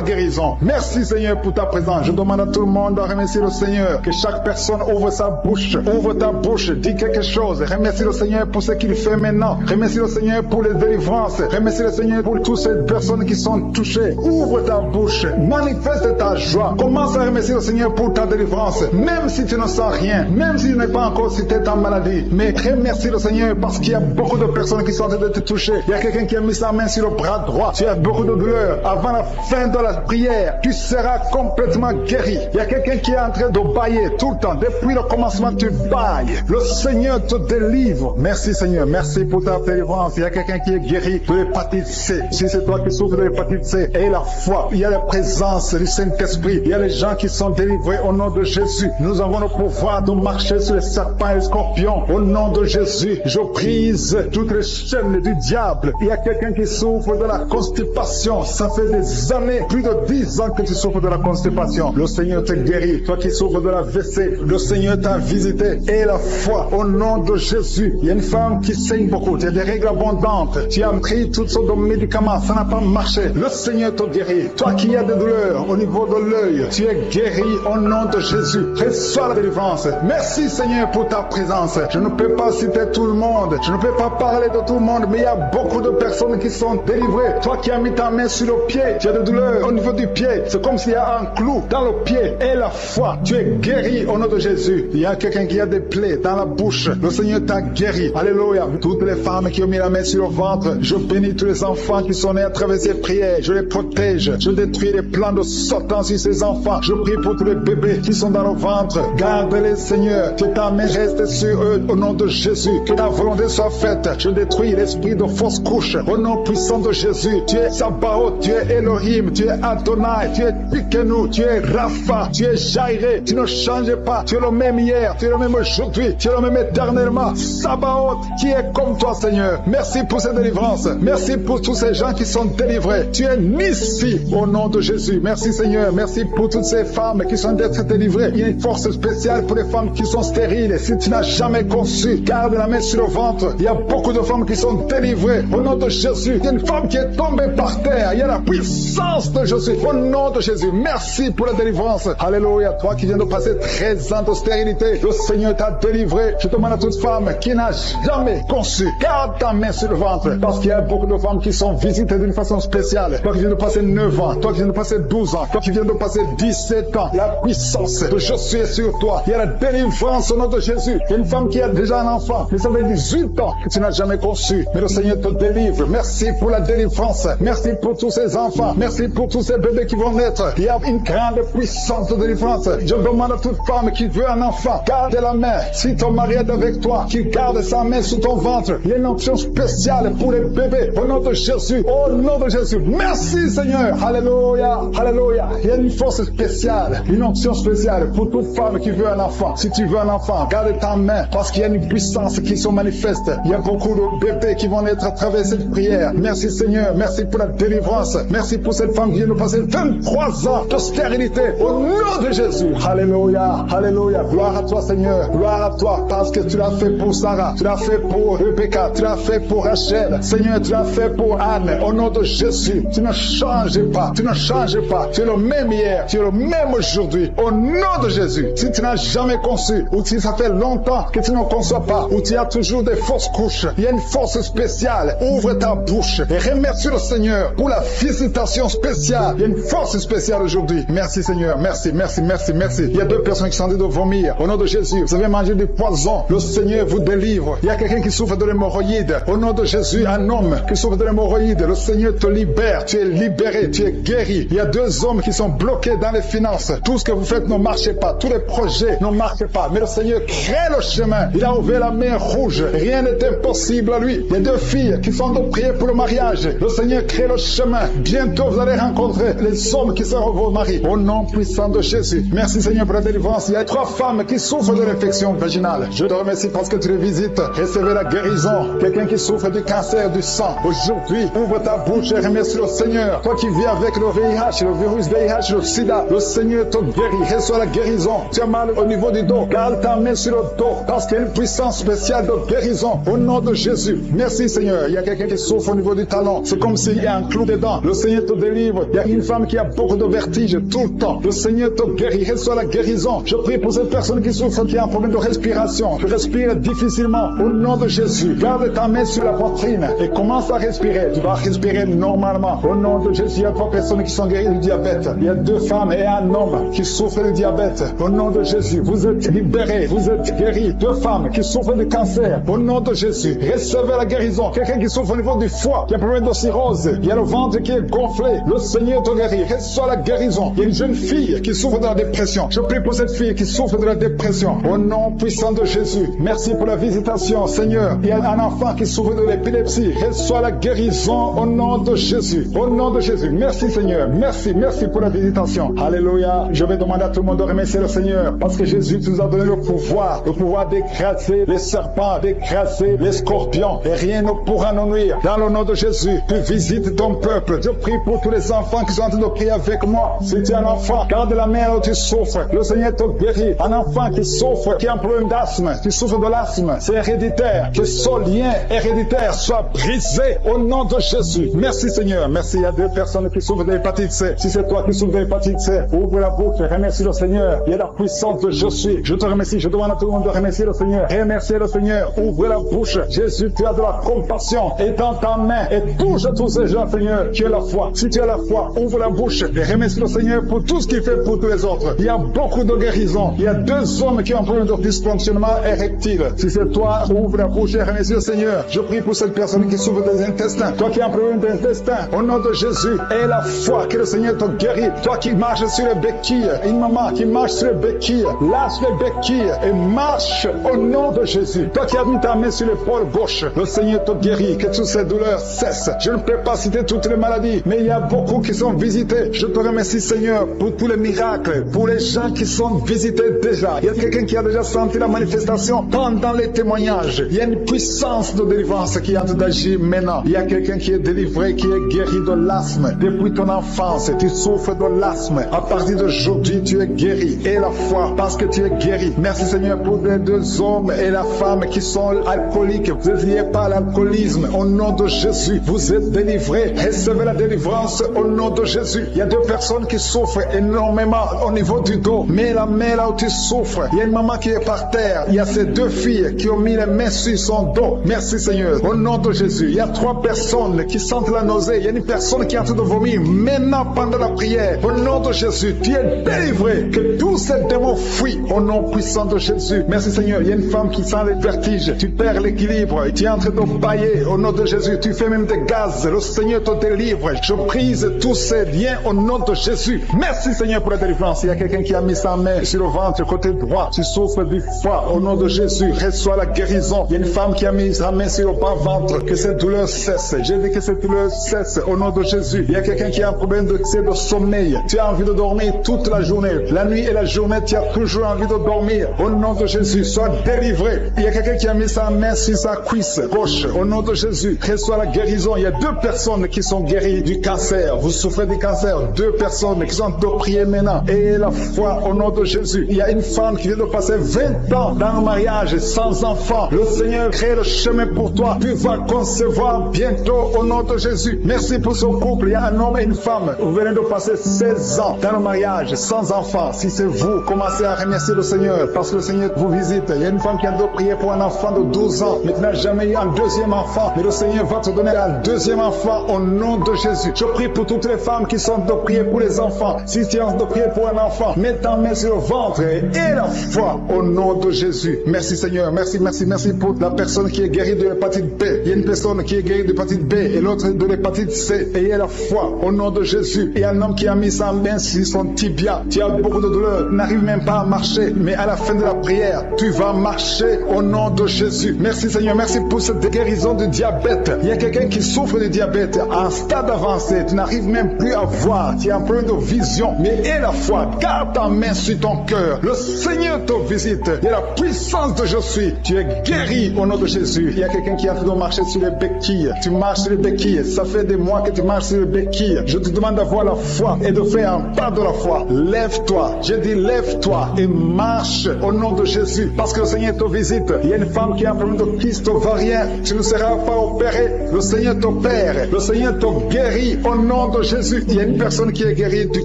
guérison. Merci Seigneur pour ta présence. Je demande à tout le monde de remercier le Seigneur. Que chaque personne ouvre sa bouche. Ouvre ta bouche. Dis quelque chose. Remercie le Seigneur pour ce qu'il fait maintenant. Remercie le Seigneur pour les délivrances. Remercie le Seigneur pour toutes ces personnes qui sont touchées. Ouvre ta bouche. Manifeste ta joie. Commence à remercier le Seigneur pour ta délivrance. Même si tu ne sens rien. Même si tu n'es pas encore cité ta maladie. Mais remercie le Seigneur parce qu'il y a beaucoup de personnes qui sont en train de te toucher. Il y a quelqu'un qui a mis sa main sur le bras droit. Tu as beaucoup de douleur. Avant la fin de la prière, tu seras complètement guéri. Il y a quelqu'un qui est en train de bailler tout le temps. Depuis le commencement, tu bailles. Le Seigneur te délivre. Merci Seigneur. Merci pour ta délivrance. Il y a quelqu'un qui est guéri de l'hépatite C. Si c'est toi qui souffres de l'hépatite C, et la foi. Il y a la présence du Saint-Esprit. Il y a les gens qui sont délivrés au nom de Jésus. Nous avons le pouvoir de marcher sur les serpents et les scorpions. Au nom de Jésus, je brise toutes les chaînes du diable. Il y a quelqu'un qui souffre de la constipation. Ça fait des années, plus de 10 ans que tu souffres de la constipation. Le Seigneur te guérit. Toi qui souffres de la WC, le Seigneur t'a visité. Et la foi, au nom de Jésus. Il y a une femme qui saigne beaucoup. Tu as des règles abondantes. Tu as pris toutes sortes de médicaments. Ça n'a pas marché. Le Seigneur te guérit. Toi qui as des douleurs au niveau de l'œil, tu es guéri au nom de Jésus. Reçois la délivrance. Merci Seigneur pour ta présence. Je ne peux pas citer tout le monde. Je ne peux pas parler de tout le monde, mais il y a beaucoup de personnes qui sont délivrées. Toi qui as mis ta main sur le pied, tu as des douleurs au niveau du pied. C'est comme s'il y a un clou dans le pied. Et la foi, tu es guéri au nom de Jésus. Il y a quelqu'un qui a des plaies dans la bouche. Le Seigneur t'a guéri. Alléluia. Toutes les femmes qui ont mis la main sur le ventre, je bénis tous les enfants qui sont nés à travers ces prières. Je les protège. Je détruis les plans de Satan sur ces enfants. Je prie pour tous les bébés qui sont dans le ventre. Garde-les, Seigneur. Que ta main reste sur eux au nom de Jésus. Que ta volonté soit faite. Je détruis l'esprit de fausse couche au nom puissant de Jésus. Tu es Sabaoth, tu es Elohim, tu es Adonai, tu es Tikenu, tu es Rapha, tu es Jairé. Tu ne changes pas. Tu es le même hier, tu es le même aujourd'hui, tu es le même éternellement. Sabaoth, qui est comme toi, Seigneur. Merci pour cette délivrance. Merci pour tous ces gens qui sont délivrés. Tu es Nissi au nom de Jésus. Merci, Seigneur. Merci pour toutes ces femmes qui sont d'être délivrées. Il y a une force spéciale pour les femmes qui sont sont stériles, si tu n'as jamais conçu, garde la main sur le ventre. Il y a beaucoup de femmes qui sont délivrées. Au nom de Jésus, il y a une femme qui est tombée par terre. Il y a la puissance de Jésus. Au nom de Jésus, merci pour la délivrance. Alléluia. Toi qui viens de passer 13 ans de stérilité, le Seigneur t'a délivré. Je demande à toute femme qui n'a jamais conçu, garde ta main sur le ventre. Parce qu'il y a beaucoup de femmes qui sont visitées d'une façon spéciale. Toi qui viens de passer 9 ans, toi qui viens de passer 12 ans, toi qui viens de passer 17 ans, la puissance de Jésus est sur toi. Il y a la délivrance au nom de Jésus. Il y a une femme qui a déjà un enfant, mais ça fait 18 ans que tu n'as jamais conçu. Mais le Seigneur te délivre. Merci pour la délivrance. Merci pour tous ces enfants. Merci pour tous ces bébés qui vont naître. Il y a une grande puissance de délivrance. Je demande à toute femme qui veut un enfant, garde la main. Si ton mari est avec toi, qu'il garde sa main sous ton ventre. Il y a une option spéciale pour les bébés. Au nom de Jésus. Au nom de Jésus. Merci Seigneur. Alléluia. Alléluia. Il y a une force spéciale. Une option spéciale pour toute femme qui veut un enfant. Si tu veux un enfant, garde ta main parce qu'il y a une puissance qui se manifeste. Il y a beaucoup de bébés qui vont naître à travers cette prière. Merci Seigneur. Merci pour la délivrance. Merci pour cette femme qui vient de passer 23 ans de stérilité. Au nom de Jésus. Alléluia. Alléluia. Gloire à toi Seigneur. Gloire à toi parce que tu l'as fait pour Sarah. Tu l'as fait pour Rebecca. Tu l'as fait pour Rachel. Seigneur, tu l'as fait pour Anne. Au nom de Jésus. Tu ne changes pas. Tu ne changes pas. Tu es le même hier. Tu es le même aujourd'hui. Au nom de Jésus. Si tu n'as jamais conçu ou si ça fait longtemps que tu ne conçois pas ou tu as toujours des fausses couches, il y a une force spéciale. Ouvre ta bouche et remercie le Seigneur pour la visitation spéciale. Il y a une force spéciale aujourd'hui. Merci Seigneur. Merci, merci, merci, merci. Il y a 2 personnes qui sont en train de vomir. Au nom de Jésus, vous avez mangé du poison. Le Seigneur vous délivre. Il y a quelqu'un qui souffre de l'hémorroïde. Au nom de Jésus, un homme qui souffre de l'hémorroïde. Le Seigneur te libère. Tu es libéré. Tu es guéri. Il y a 2 hommes qui sont bloqués dans les finances. Tout ce que vous faites ne marche pas. Tous les projets ne marchent pas. Mais le Seigneur crée le chemin. Il a ouvert la mer rouge. Rien n'est impossible à lui. Il y a 2 filles qui sont de prier pour le mariage. Le Seigneur crée le chemin. Bientôt, vous allez rencontrer les hommes qui seront vos maris. Au nom puissant de Jésus. Merci Seigneur pour la délivrance. Il y a 3 femmes qui souffrent de l'infection vaginale. Je te remercie parce que tu les visites. Recevez la guérison. Quelqu'un qui souffre du cancer du sang. Aujourd'hui, ouvre ta bouche et remercie le Seigneur. Toi qui vis avec le VIH, le virus VIH, le sida, le Seigneur te guérit. Reçois la guérison. Tu as mal au niveau du dos. Garde ta main sur le dos parce qu'il y a une puissance spéciale de guérison. Au nom de Jésus. Merci Seigneur. Il y a quelqu'un qui souffre au niveau du talon. C'est comme s'il y a un clou dedans. Le Seigneur te délivre. Il y a une femme qui a beaucoup de vertige tout le temps. Le Seigneur te guérit. Reçois la guérison. Je prie pour cette personne qui souffre, qui a un problème de respiration. Tu respires difficilement. Au nom de Jésus. Garde ta main sur la poitrine et commence à respirer. Tu vas respirer normalement. Au nom de Jésus, il y a 3 personnes qui sont guéries du diabète. Il y a 2 femmes et un homme qui souffrent du diabète. Au nom de Jésus, vous êtes libérés. Vous êtes guéris. 2 femmes qui souffrent du cancer. Au nom de Jésus, recevez la guérison. Quelqu'un qui souffre au niveau du foie, qui a un problème de cirrhose. Il y a le ventre qui est gonflé. Le Seigneur te guérit. Reçois la guérison. Il y a une jeune fille qui souffre de la dépression. Je prie pour cette fille qui souffre de la dépression. Au nom puissant de Jésus. Merci pour la visitation, Seigneur. Il y a un enfant qui souffre de l'épilepsie. Reçois la guérison au nom de Jésus. Au nom de Jésus. Merci, Seigneur. Merci, merci pour la visitation. Alléluia. Je vais demander à tout le monde de remercier le Seigneur parce que Jésus nous a donné le pouvoir d'écraser les serpents, d'écraser les scorpions et rien ne pourra nous nuire. Dans le nom de Jésus, tu visites ton peuple. Je prie pour tous les enfants qui sont en train de prier avec moi. Si tu es un enfant, garde la main là où tu souffres. Le Seigneur te guérit. Un enfant qui souffre, qui a un problème d'asthme, qui souffre de l'asthme, c'est héréditaire. Que ce lien héréditaire soit brisé au nom de Jésus. Merci Seigneur. Merci. Il y a 2 personnes qui souffrent de l'hépatite C. Si c'est toi qui souffres de l'hépatite C, ouvre la bouche et remercie le Seigneur. Il y a la puissance de je suis. Je te remercie. Je demande à tout le monde de remercier le Seigneur. Remerciez le Seigneur. Ouvre la bouche. Jésus, tu as de la compassion. Et dans ta main, et touche à tous ces gens, Seigneur, qui ont la foi. Si tu as la foi, ouvre la bouche et remercie le Seigneur pour tout ce qu'il fait pour tous les autres. Il y a beaucoup de guérisons. Il y a 2 hommes qui ont un problème de dysfonctionnement érectile. Si c'est toi, ouvre la bouche et remercie le Seigneur. Je prie pour cette personne qui souffre des intestins. Toi qui as un problème d'intestin, au nom de Jésus, aie la foi que le Seigneur te guérit. Toi qui marches sur les béquilles, une maman qui marche sur les béquilles, lâche les béquilles et marche au nom de Jésus. Toi qui as mis ta main sur l'épaule gauche, le Seigneur te guérit, que toutes ces douleurs cessent. Je ne peux pas citer toutes les maladies, mais il y a beaucoup qui sont visités. Je te remercie Seigneur pour tous les miracles, pour les gens qui sont visités déjà. Il y a quelqu'un qui a déjà senti la manifestation pendant les témoignages. Il y a une puissance de délivrance qui est en train d'agir maintenant. Il y a quelqu'un qui est délivré, qui est guéri de l'asthme. Depuis ton enfance, tu souffres de l'asthme. À partir d'aujourd'hui, tu es guéri. Et la foi, parce que tu es guéri guéri. Merci Seigneur pour les deux hommes et la femme qui sont alcooliques. Vous êtes liés par l'alcoolisme. Au nom de Jésus, vous êtes délivrés. Recevez la délivrance au nom de Jésus. Il y a deux personnes qui souffrent énormément au niveau du dos. Mets la main là où tu souffres. Il y a une maman qui est par terre. Il y a ces deux filles qui ont mis les mains sur son dos. Merci Seigneur. Au nom de Jésus. Il y a trois personnes qui sentent la nausée. Il y a une personne qui est en train de vomir. Maintenant, pendant la prière, au nom de Jésus, tu es délivré. Que tous ces démons fuient au nom puissant de Jésus. Merci Seigneur. Il y a une femme qui sent les vertiges. Tu perds l'équilibre. Tu es en train de bailler au nom de Jésus. Tu fais même des gaz. Le Seigneur te délivre. Je brise tous ces liens au nom de Jésus. Merci Seigneur pour la délivrance. Il y a quelqu'un qui a mis sa main sur le ventre, côté droit. Tu souffres du foie. Au nom de Jésus, reçois la guérison. Il y a une femme qui a mis sa main sur le bas-ventre. Que cette douleur cesse. J'ai dit que cette douleur cesse au nom de Jésus. Il y a quelqu'un qui a un problème de sommeil. Tu as envie de dormir toute la journée. La nuit et la journée, tu as toujours envie de dormir. Au nom de Jésus, sois délivré. Il y a quelqu'un qui a mis sa main sur sa cuisse gauche. Au nom de Jésus, reçois la guérison. Il y a deux personnes qui sont guéries du cancer. Vous souffrez du cancer. Deux personnes qui sont de prier maintenant. Et la foi au nom de Jésus. Il y a une femme qui vient de passer 20 ans dans le mariage sans enfant. Le Seigneur crée le chemin pour toi. Tu vas concevoir bientôt au nom de Jésus. Merci pour ce couple. Il y a un homme et une femme. Vous venez de passer 16 ans dans le mariage sans enfant. Si c'est vous, commencez à remercier le Seigneur parce que le Seigneur vous visite. Il y a une femme qui a de prier pour un enfant de 12 ans mais qui n'a jamais eu un deuxième enfant. Mais le Seigneur va te donner un deuxième enfant au nom de Jésus. Je prie pour toutes les femmes qui sont de prier pour les enfants. Si tu es de prier pour un enfant, mets ta main sur le ventre et la foi au nom de Jésus. Merci Seigneur. Merci pour la personne qui est guérie de l'hépatite B. Il y a une personne qui est guérie de l'hépatite B et l'autre de l'hépatite C. Et il y a la foi au nom de Jésus. Il y a un homme qui a mis sa main sur son tibia. Tu as beaucoup de douleur, tu n'arrives même pas à marcher. Mais à la fin de la prière, tu vas marcher au nom de Jésus. Merci Seigneur. Merci pour cette guérison du diabète. Il y a quelqu'un qui souffre de diabète à un stade avancé. Tu n'arrives même plus à voir. Tu as un problème de vision. Mais aie la foi. Garde ta main sur ton cœur. Le Seigneur te visite. Il y a la puissance de je suis. Tu es guéri au nom de Jésus. Il y a quelqu'un qui est en train de marcher sur les béquilles. Tu marches sur les béquilles. Ça fait des mois que tu marches sur les béquilles. Je te demande d'avoir la foi et de faire un pas de la foi. Lève-toi. Je dis lève-toi et marche au nom de Jésus. Parce que le Seigneur te visite. Il y a une femme qui a un problème de kyste ovarien. Tu ne seras pas opéré. Le Seigneur t'opère. Le Seigneur te guérit au nom de Jésus. Il y a une personne qui est guérie du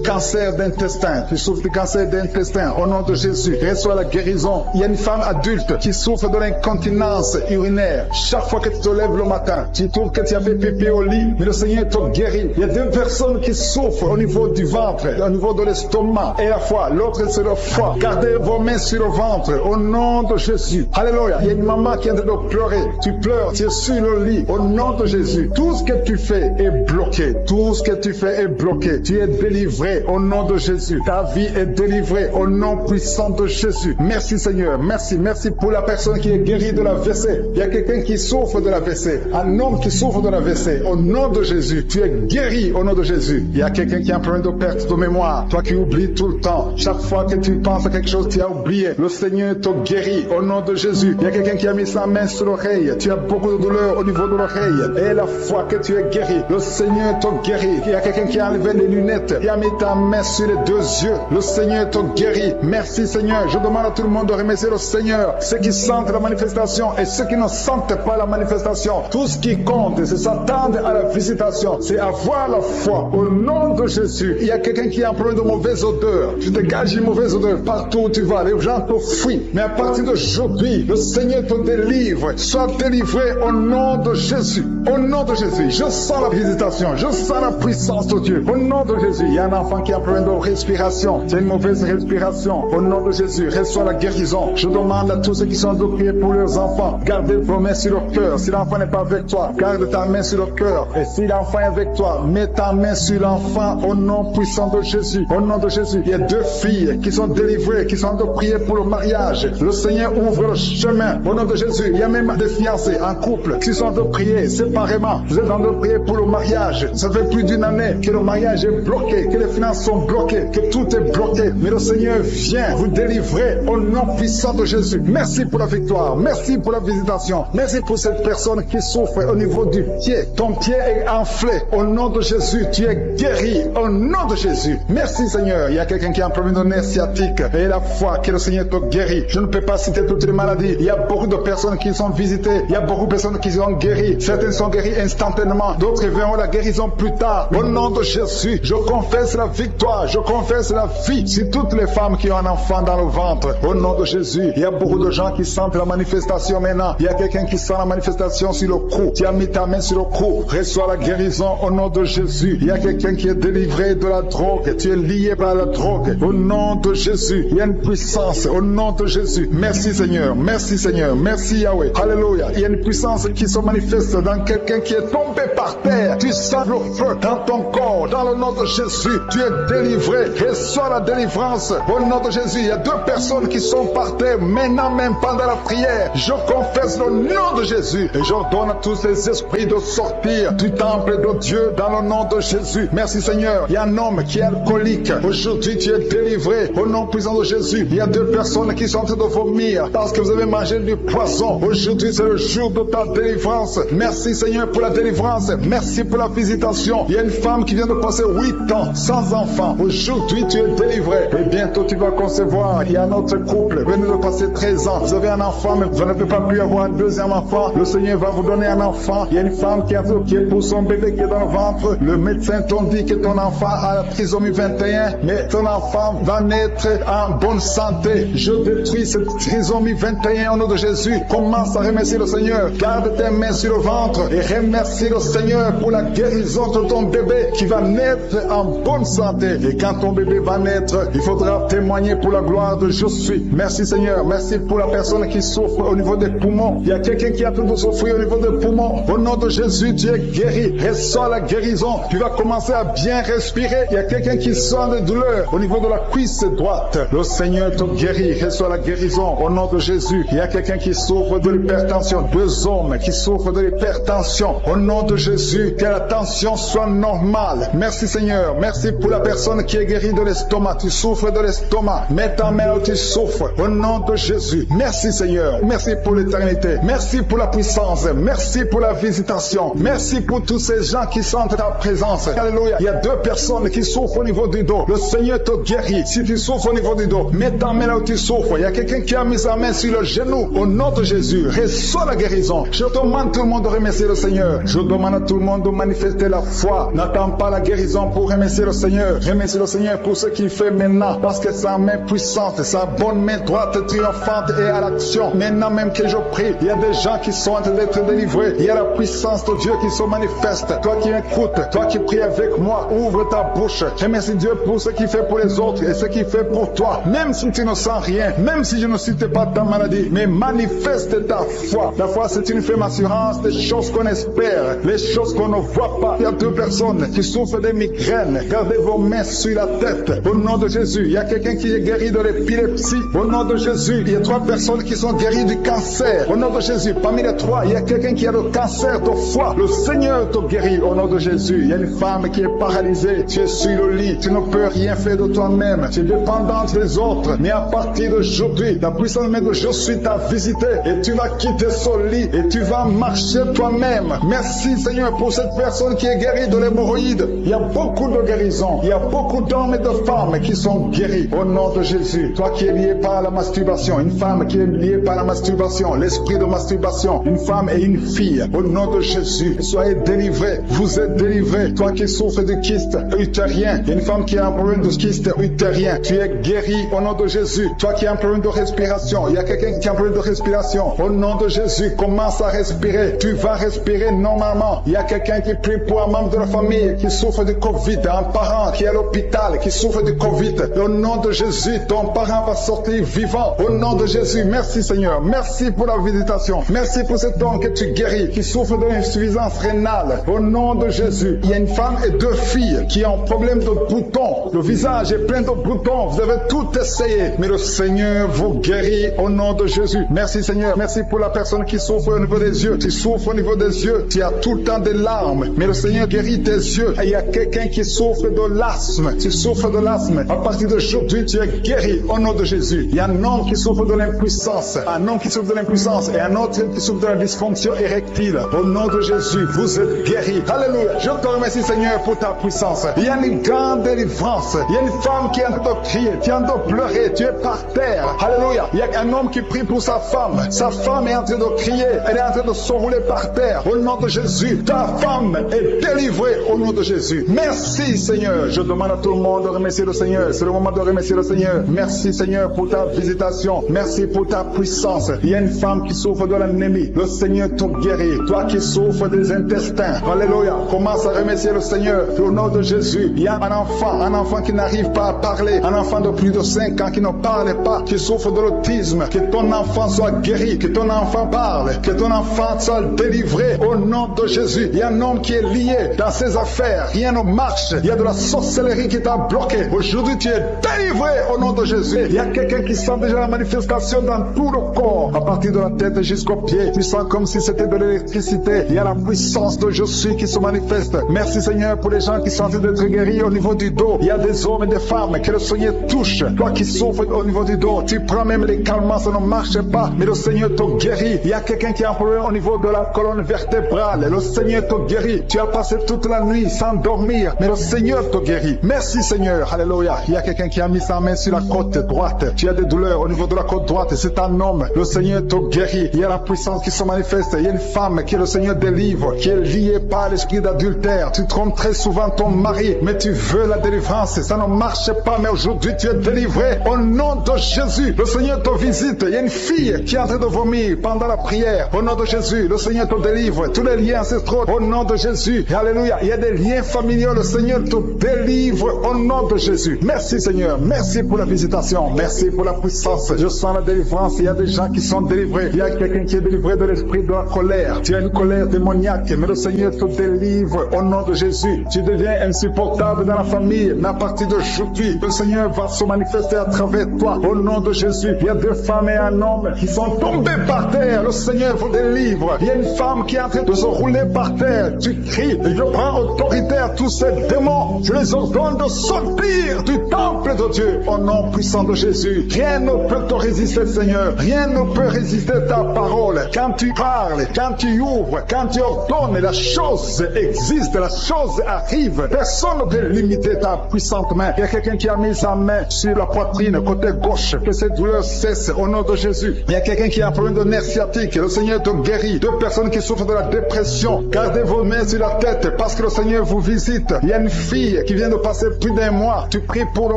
cancer d'intestin. Tu souffres du cancer d'intestin au nom de Jésus. Reçois la guérison. Il y a une femme adulte qui souffre de l'incontinence urinaire. Chaque fois que tu te lèves le matin, tu trouves que tu as fait pipi au lit, mais le Seigneur te guérit. Il y a deux personnes qui souffrent au niveau du ventre, au niveau de l'estomac et la foi. L'autre c'est le foie. Gardez vos mains sur le ventre au nom de Jésus. Alléluia. Il y a une maman qui est en train de pleurer. Tu pleures, tu es sur le lit au nom de Jésus. Tout ce que tu fais est bloqué. Tout ce que tu fais est bloqué. Tu es délivré au nom de Jésus. Ta vie est délivrée au nom puissant de Jésus. Merci Seigneur. Merci pour la personne qui est guérie de la WC. Il y a quelqu'un qui souffre de la WC. Un homme qui souffre de la WC. Au nom de Jésus, tu es guéri au nom de Jésus. Il y a quelqu'un qui a un problème de perte de mémoire. Toi qui oublies tout le temps. Chaque fois que tu penses à quelque chose, tu as oublié. Le Seigneur te guérit au nom de Jésus. Il y a quelqu'un qui a mis sa main sur l'oreille. Tu as beaucoup de douleur au niveau de l'oreille. Et la fois que tu es guéri, le Seigneur te guérit. Il y a quelqu'un qui a enlevé les lunettes. Il a mis ta main sur les deux yeux. Le Seigneur te guérit. Merci Seigneur. Je demande à tout le monde de remercier le Seigneur. Ceux qui sentent la manifestation et ceux qui ne sentent pas la manifestation. Tout ce qui compte, c'est s'attendre à la visitation. C'est avoir la foi au nom de Jésus. Il y a quelqu'un qui a un problème de mauvaise odeur. Tu dégages une mauvaise odeur partout où tu vas. Les gens te fuient. Mais à partir d'aujourd'hui, le Seigneur te délivre. Sois délivré au nom de Jésus. Au nom de Jésus. Je sens la visitation. Je sens la puissance de Dieu. Au nom de Jésus. Il y a un enfant qui a un problème de respiration. C'est une mauvaise respiration. Au nom de Jésus. Reçois la guérison. Je demande à tous ceux qui sont de prier pour leurs enfants. Gardez vos mains sur le cœur. Si l'enfant n'est pas avec toi, garde ta main sur le cœur. Et si l'enfant est avec toi, mets ta main sur l'enfant au nom puissant de Jésus. Au nom de Jésus. Il y a deux filles qui sont délivrées, qui sont de prier pour le mariage. Le Seigneur ouvre le chemin. Au nom de Jésus. Il y a même des fiancés, un couple, qui sont de prier séparément. Vous êtes en train de prier pour le mariage. Ça fait plus d'une année que le mariage est bloqué, que les finances sont bloquées, que tout est bloqué. Mais le Seigneur vient vous délivrer au nom puissant de Jésus. Merci pour la victoire. Merci pour la visitation. Merci pour cette personne qui souffre au niveau du pied. Ton pied est enflé. Au nom de Jésus, tu es guéri. Au nom de Jésus. Merci Seigneur. Il y a quelqu'un qui a un problème de nerf sciatique. Et la foi, que le Seigneur te guérit. Je ne peux pas citer toutes les maladies. Il y a beaucoup de personnes qui sont visitées. Il y a beaucoup de personnes qui sont guéries. Certaines sont guéries instantanément. D'autres verront la guérison plus tard. Au nom de Jésus, je confesse la victoire. Je confesse la vie sur toutes les femmes qui ont un enfant dans le ventre. Au nom de Jésus, il y a beaucoup de gens qui sentent la manifestation maintenant. Il y a quelqu'un qui sent la manifestation sur le cou. Tu as mis ta main sur le cou. Reçois la guérison au nom de Jésus. Il y a quelqu'un qui est délivré de la drogue. Tu es lié par la drogue. Au nom de Jésus, il y a une puissance. Au nom de Jésus. Merci Seigneur. Merci Seigneur. Merci Yahweh. Alléluia. Il y a une puissance qui se manifeste dans quelqu'un qui est tombé par terre. Tu sens le feu dans ton corps. Dans le nom de Jésus, tu es délivré. Reçois la délivrance. Au nom de Jésus, il y a 2 personnes qui sont par terre maintenant même pendant la prière. Je confesse le nom de Jésus et j'ordonne à tous les esprits de sortir du temple de Dieu dans le nom de Jésus. Merci Seigneur. Il y a un homme qui est alcoolique. Aujourd'hui, tu es délivré. Au nom puissant de Jésus, il y a 2 personnes qui sont en train de vomir parce que vous avez mangé du poisson. Aujourd'hui, c'est le jour de ta délivrance. Merci Seigneur pour la délivrance. Merci pour la visitation. Il y a une femme qui vient de passer 8 ans sans enfant. Aujourd'hui, tu es délivré. Et bientôt, tu vas concevoir. Il y a un autre couple venu de passer 13 ans. Vous avez un enfant, mais vous ne pouvez pas plus avoir un deuxième enfant. Le Seigneur va vous donner un enfant. Il y a une femme qui est pour son bébé qui est dans le ventre. Le médecin t'a dit que ton enfant a la trisomie 21, mais ton enfant va naître en bonne santé. Je détruis cette trisomie 21 au nom de Jésus. Commence à remercier le Seigneur. Garde tes mains sur le ventre et remercie le Seigneur pour la guérison de ton bébé qui va naître en bonne santé. Et quand ton bébé va naître, il faudra témoigner pour la gloire de je suis. Merci Seigneur. Merci pour la personne qui souffre au niveau des poumons. Il y a quelqu'un qui a tout de souffrir au niveau des poumons. Au nom de Jésus, tu es guéri. Reçois la guérison. Tu vas commencer à bien respirer. Il y a quelqu'un qui sent de douleur au niveau de la cuisse droite. Le Seigneur te guérit. Reçois la guérison au nom de Jésus. Il y a quelqu'un qui souffre de l'hypertension. 2 hommes qui souffrent de l'hypertension. Au nom de Jésus, que la tension soit normale. Merci Seigneur. Merci pour la personne qui est guérie de l'estomac. Tu souffres de l'estomac. Mets ta main où tu souffres. Au nom de Jésus. Merci Seigneur. Merci pour l'éternité. Merci pour la puissance. Merci pour la visitation. Merci pour tous ces gens qui sentent ta présence. Alléluia. Il y a 2 personnes qui souffrent au niveau du dos. Le Seigneur te guérit. Si tu souffres au niveau du dos, mets ta main là où tu souffres. Il y a quelqu'un qui a mis sa main sur le genou. Au nom de Jésus, reçois la guérison. Je demande tout le monde de remercier le Seigneur. Je demande à tout le monde de manifester la foi. N'attends pas la guérison pour remercier le Seigneur. Remercie le Seigneur pour ce qu'il fait maintenant. Parce que sa main puissante, sa bonne main droite triomphante est à l'action. Maintenant même que je prie, il y a des gens qui sont en train d'être délivrés. Il y a la puissance de Dieu qui se manifeste. Toi qui écoutes, toi qui pries avec moi, ouvre ta bouche. Remercie Dieu pour ce qu'il fait pour les autres et ce qu'il fait pour toi. Même si tu ne sens rien, même si je ne cite pas ta maladie, mais manifeste ta foi. La foi, c'est une ferme assurance des choses qu'on espère, les choses qu'on ne voit pas. Il y a 2 personnes qui souffrent de migraines. Gardez vos mains sur la tête. Au nom de Jésus, il y a quelqu'un qui est guéri de l'épilepsie. Au nom de Jésus, il y a 3 personnes qui sont guéries du cancer. Au nom de Jésus, parmi les 3, il y a quelqu'un qui a le cancer de foie. Le Seigneur te guérit au nom de Jésus. Il y a une femme qui est paralysée. Tu es sur le lit. Tu ne peux rien faire de toi-même. Tu es dépendante des autres. Mais à partir d'aujourd'hui, la puissance même de je suis t'a visité. Et tu vas quitter ce lit. Et tu vas marcher toi-même. Merci Seigneur pour cette personne qui est guérie de l'hémorroïde. Il y a beaucoup de guérisons. Il y a beaucoup d'hommes et de femmes qui sont guéris au nom de Jésus. Toi qui es lié par la masturbation. Une femme qui est liée par la masturbation. L'esprit de masturbation. Une femme et une fille. Au nom de Jésus. Soyez délivrés. Vous êtes délivrés. Toi qui souffres de kyste utérien. Une femme qui a un problème de kyste utérien. Tu es guéri au nom de Jésus. Toi qui as un problème de respiration. Il y a quelqu'un qui a un problème de respiration. Au nom de Jésus, commence à respirer. Tu vas respirer normalement. Il y a quelqu'un qui prie pour un membre de la famille qui souffre de Covid. Un parent qui est à l'hôpital, qui souffre de Covid. Au nom de Jésus, ton parent va sortir vivant. Au nom de Jésus, merci Seigneur. Merci pour la visitation. Merci pour cet homme que tu guéris, qui souffre d'insuffisance rénale. Au nom de Jésus, il y a une femme et 2 filles qui ont un problème de boutons. Le visage est plein de boutons. Vous avez tout essayé, mais le Seigneur vous guérit au nom de Jésus. Merci Seigneur. Merci pour la personne qui souffre au niveau des yeux. Tu souffres au niveau des yeux. Tu as tout le temps des larmes, mais le Seigneur guérit tes yeux. Et il y a quelqu'un qui souffre de l'asthme. Tu souffres de l'asthme. À partir d'aujourd'hui, tu es guéri au nom de Jésus. Il y a un homme qui souffre de l'impuissance. Un homme qui souffre de l'impuissance et un autre qui souffre de la dysfonction érectile. Au nom de Jésus, vous êtes guéris. Alléluia. Je te remercie Seigneur pour ta puissance. Il y a une grande délivrance. Il y a une femme qui est en train de crier, qui est en train de pleurer. tu es par terre. Alléluia. Il y a un homme qui prie pour sa femme. Sa femme est en train de crier. Elle est en train de s'enrouler par terre. Au nom de Jésus, ta femme est délivrée au nom de Jésus. Merci Seigneur. Je demande à tout le monde de remercier le Seigneur. C'est le moment de remercier le Seigneur. Merci Seigneur pour ta visitation. Merci pour ta puissance. Il y a une femme qui souffre de l'anémie. Le Seigneur te guérit. Toi qui souffres des intestins. Alléluia. Commence à remercier le Seigneur. Au nom de Jésus. Il y a un enfant qui n'arrive pas à parler. Un enfant de plus de 5 ans qui ne parle pas, qui souffre de l'autisme. Que ton enfant soit guéri. Que ton enfant parle. Que ton enfant soit délivré au nom de Jésus. Il y a un homme qui est lié dans ses affaires. Rien ne marche. Il y a de la sorcellerie qui t'a bloqué. Aujourd'hui, tu es délivré au nom de Jésus. Il y a quelqu'un qui sent déjà la manifestation dans tout le corps. À partir de la tête jusqu'aux pieds. Tu sens comme si c'était de l'électricité. Il y a la puissance de je suis qui se manifeste. Merci Seigneur pour les gens qui sont en train d'être guéris au niveau du dos. Il y a des hommes et des femmes que le Seigneur touche. Toi qui souffres au niveau du dos. Tu prends même les calmants, ça ne marche pas. Mais le Seigneur te guérit. Il y a quelqu'un qui a un problème au niveau de la colonne vertébrale. Le Seigneur te guérit. Tu as passé toute la nuit sans dormir. Mais le Seigneur te guérit. Merci Seigneur. Alléluia. Il y a quelqu'un qui a mis sa main sur la côte droite. Tu as des douleurs au niveau de la côte droite. C'est un homme. Le Seigneur te guérit. Il y a la puissance qui se manifeste. Il y a une femme qui le Seigneur délivre, qui est liée par l'esprit d'adultère. Tu trompes très souvent ton mari, mais tu veux la délivrance. Ça ne marche pas, mais aujourd'hui tu es délivré. Au nom de Jésus, le Seigneur te visite. Il y a une fille qui est en train de vomir pendant la prière. Au nom de Jésus, le Seigneur te délivre. Tous les liens ancestraux, au nom de Jésus. Alléluia. Il y a des liens familiaux. Le Seigneur te délivre au nom de Jésus. Merci Seigneur. Merci pour la visitation. Merci pour la puissance. Je sens la délivrance. Il y a des gens qui sont délivrés. Il y a quelqu'un qui est délivré de l'esprit de la colère. Tu as une colère démoniaque, mais le Seigneur te délivre au nom de Jésus. Tu deviens insupportable dans la famille, mais à partir d'aujourd'hui, le Seigneur va se manifester à travers toi au nom de Jésus. Il y a 2 femmes et un homme qui sont tombés par terre. Le Seigneur vous délivre. Il y a une femme qui est en train de se rouler par terre. Tu cries, je prends autorité à tous ces démons. Je les ordonne de sortir du temple de Dieu au nom puissant de Jésus. Rien ne peut te résister, Seigneur. Rien ne peut résister ta parole. Quand tu parles, quand tu ouvres, quand tu ordonnes, la chose existe, la chose arrive. Personne ne peut limiter ta puissante main. Il y a quelqu'un qui a mis sa main sur la poitrine, côté gauche, que cette douleur cesse au nom de Jésus. Il y a quelqu'un qui a un problème de nerf sciatique. Le Seigneur te guérit. 2 personnes qui souffrent de la dépression. Gardez vos mains sur la tête parce que le Seigneur vous visite. Il y a une fille qui vient de passer plus d'1 mois. Tu pries pour le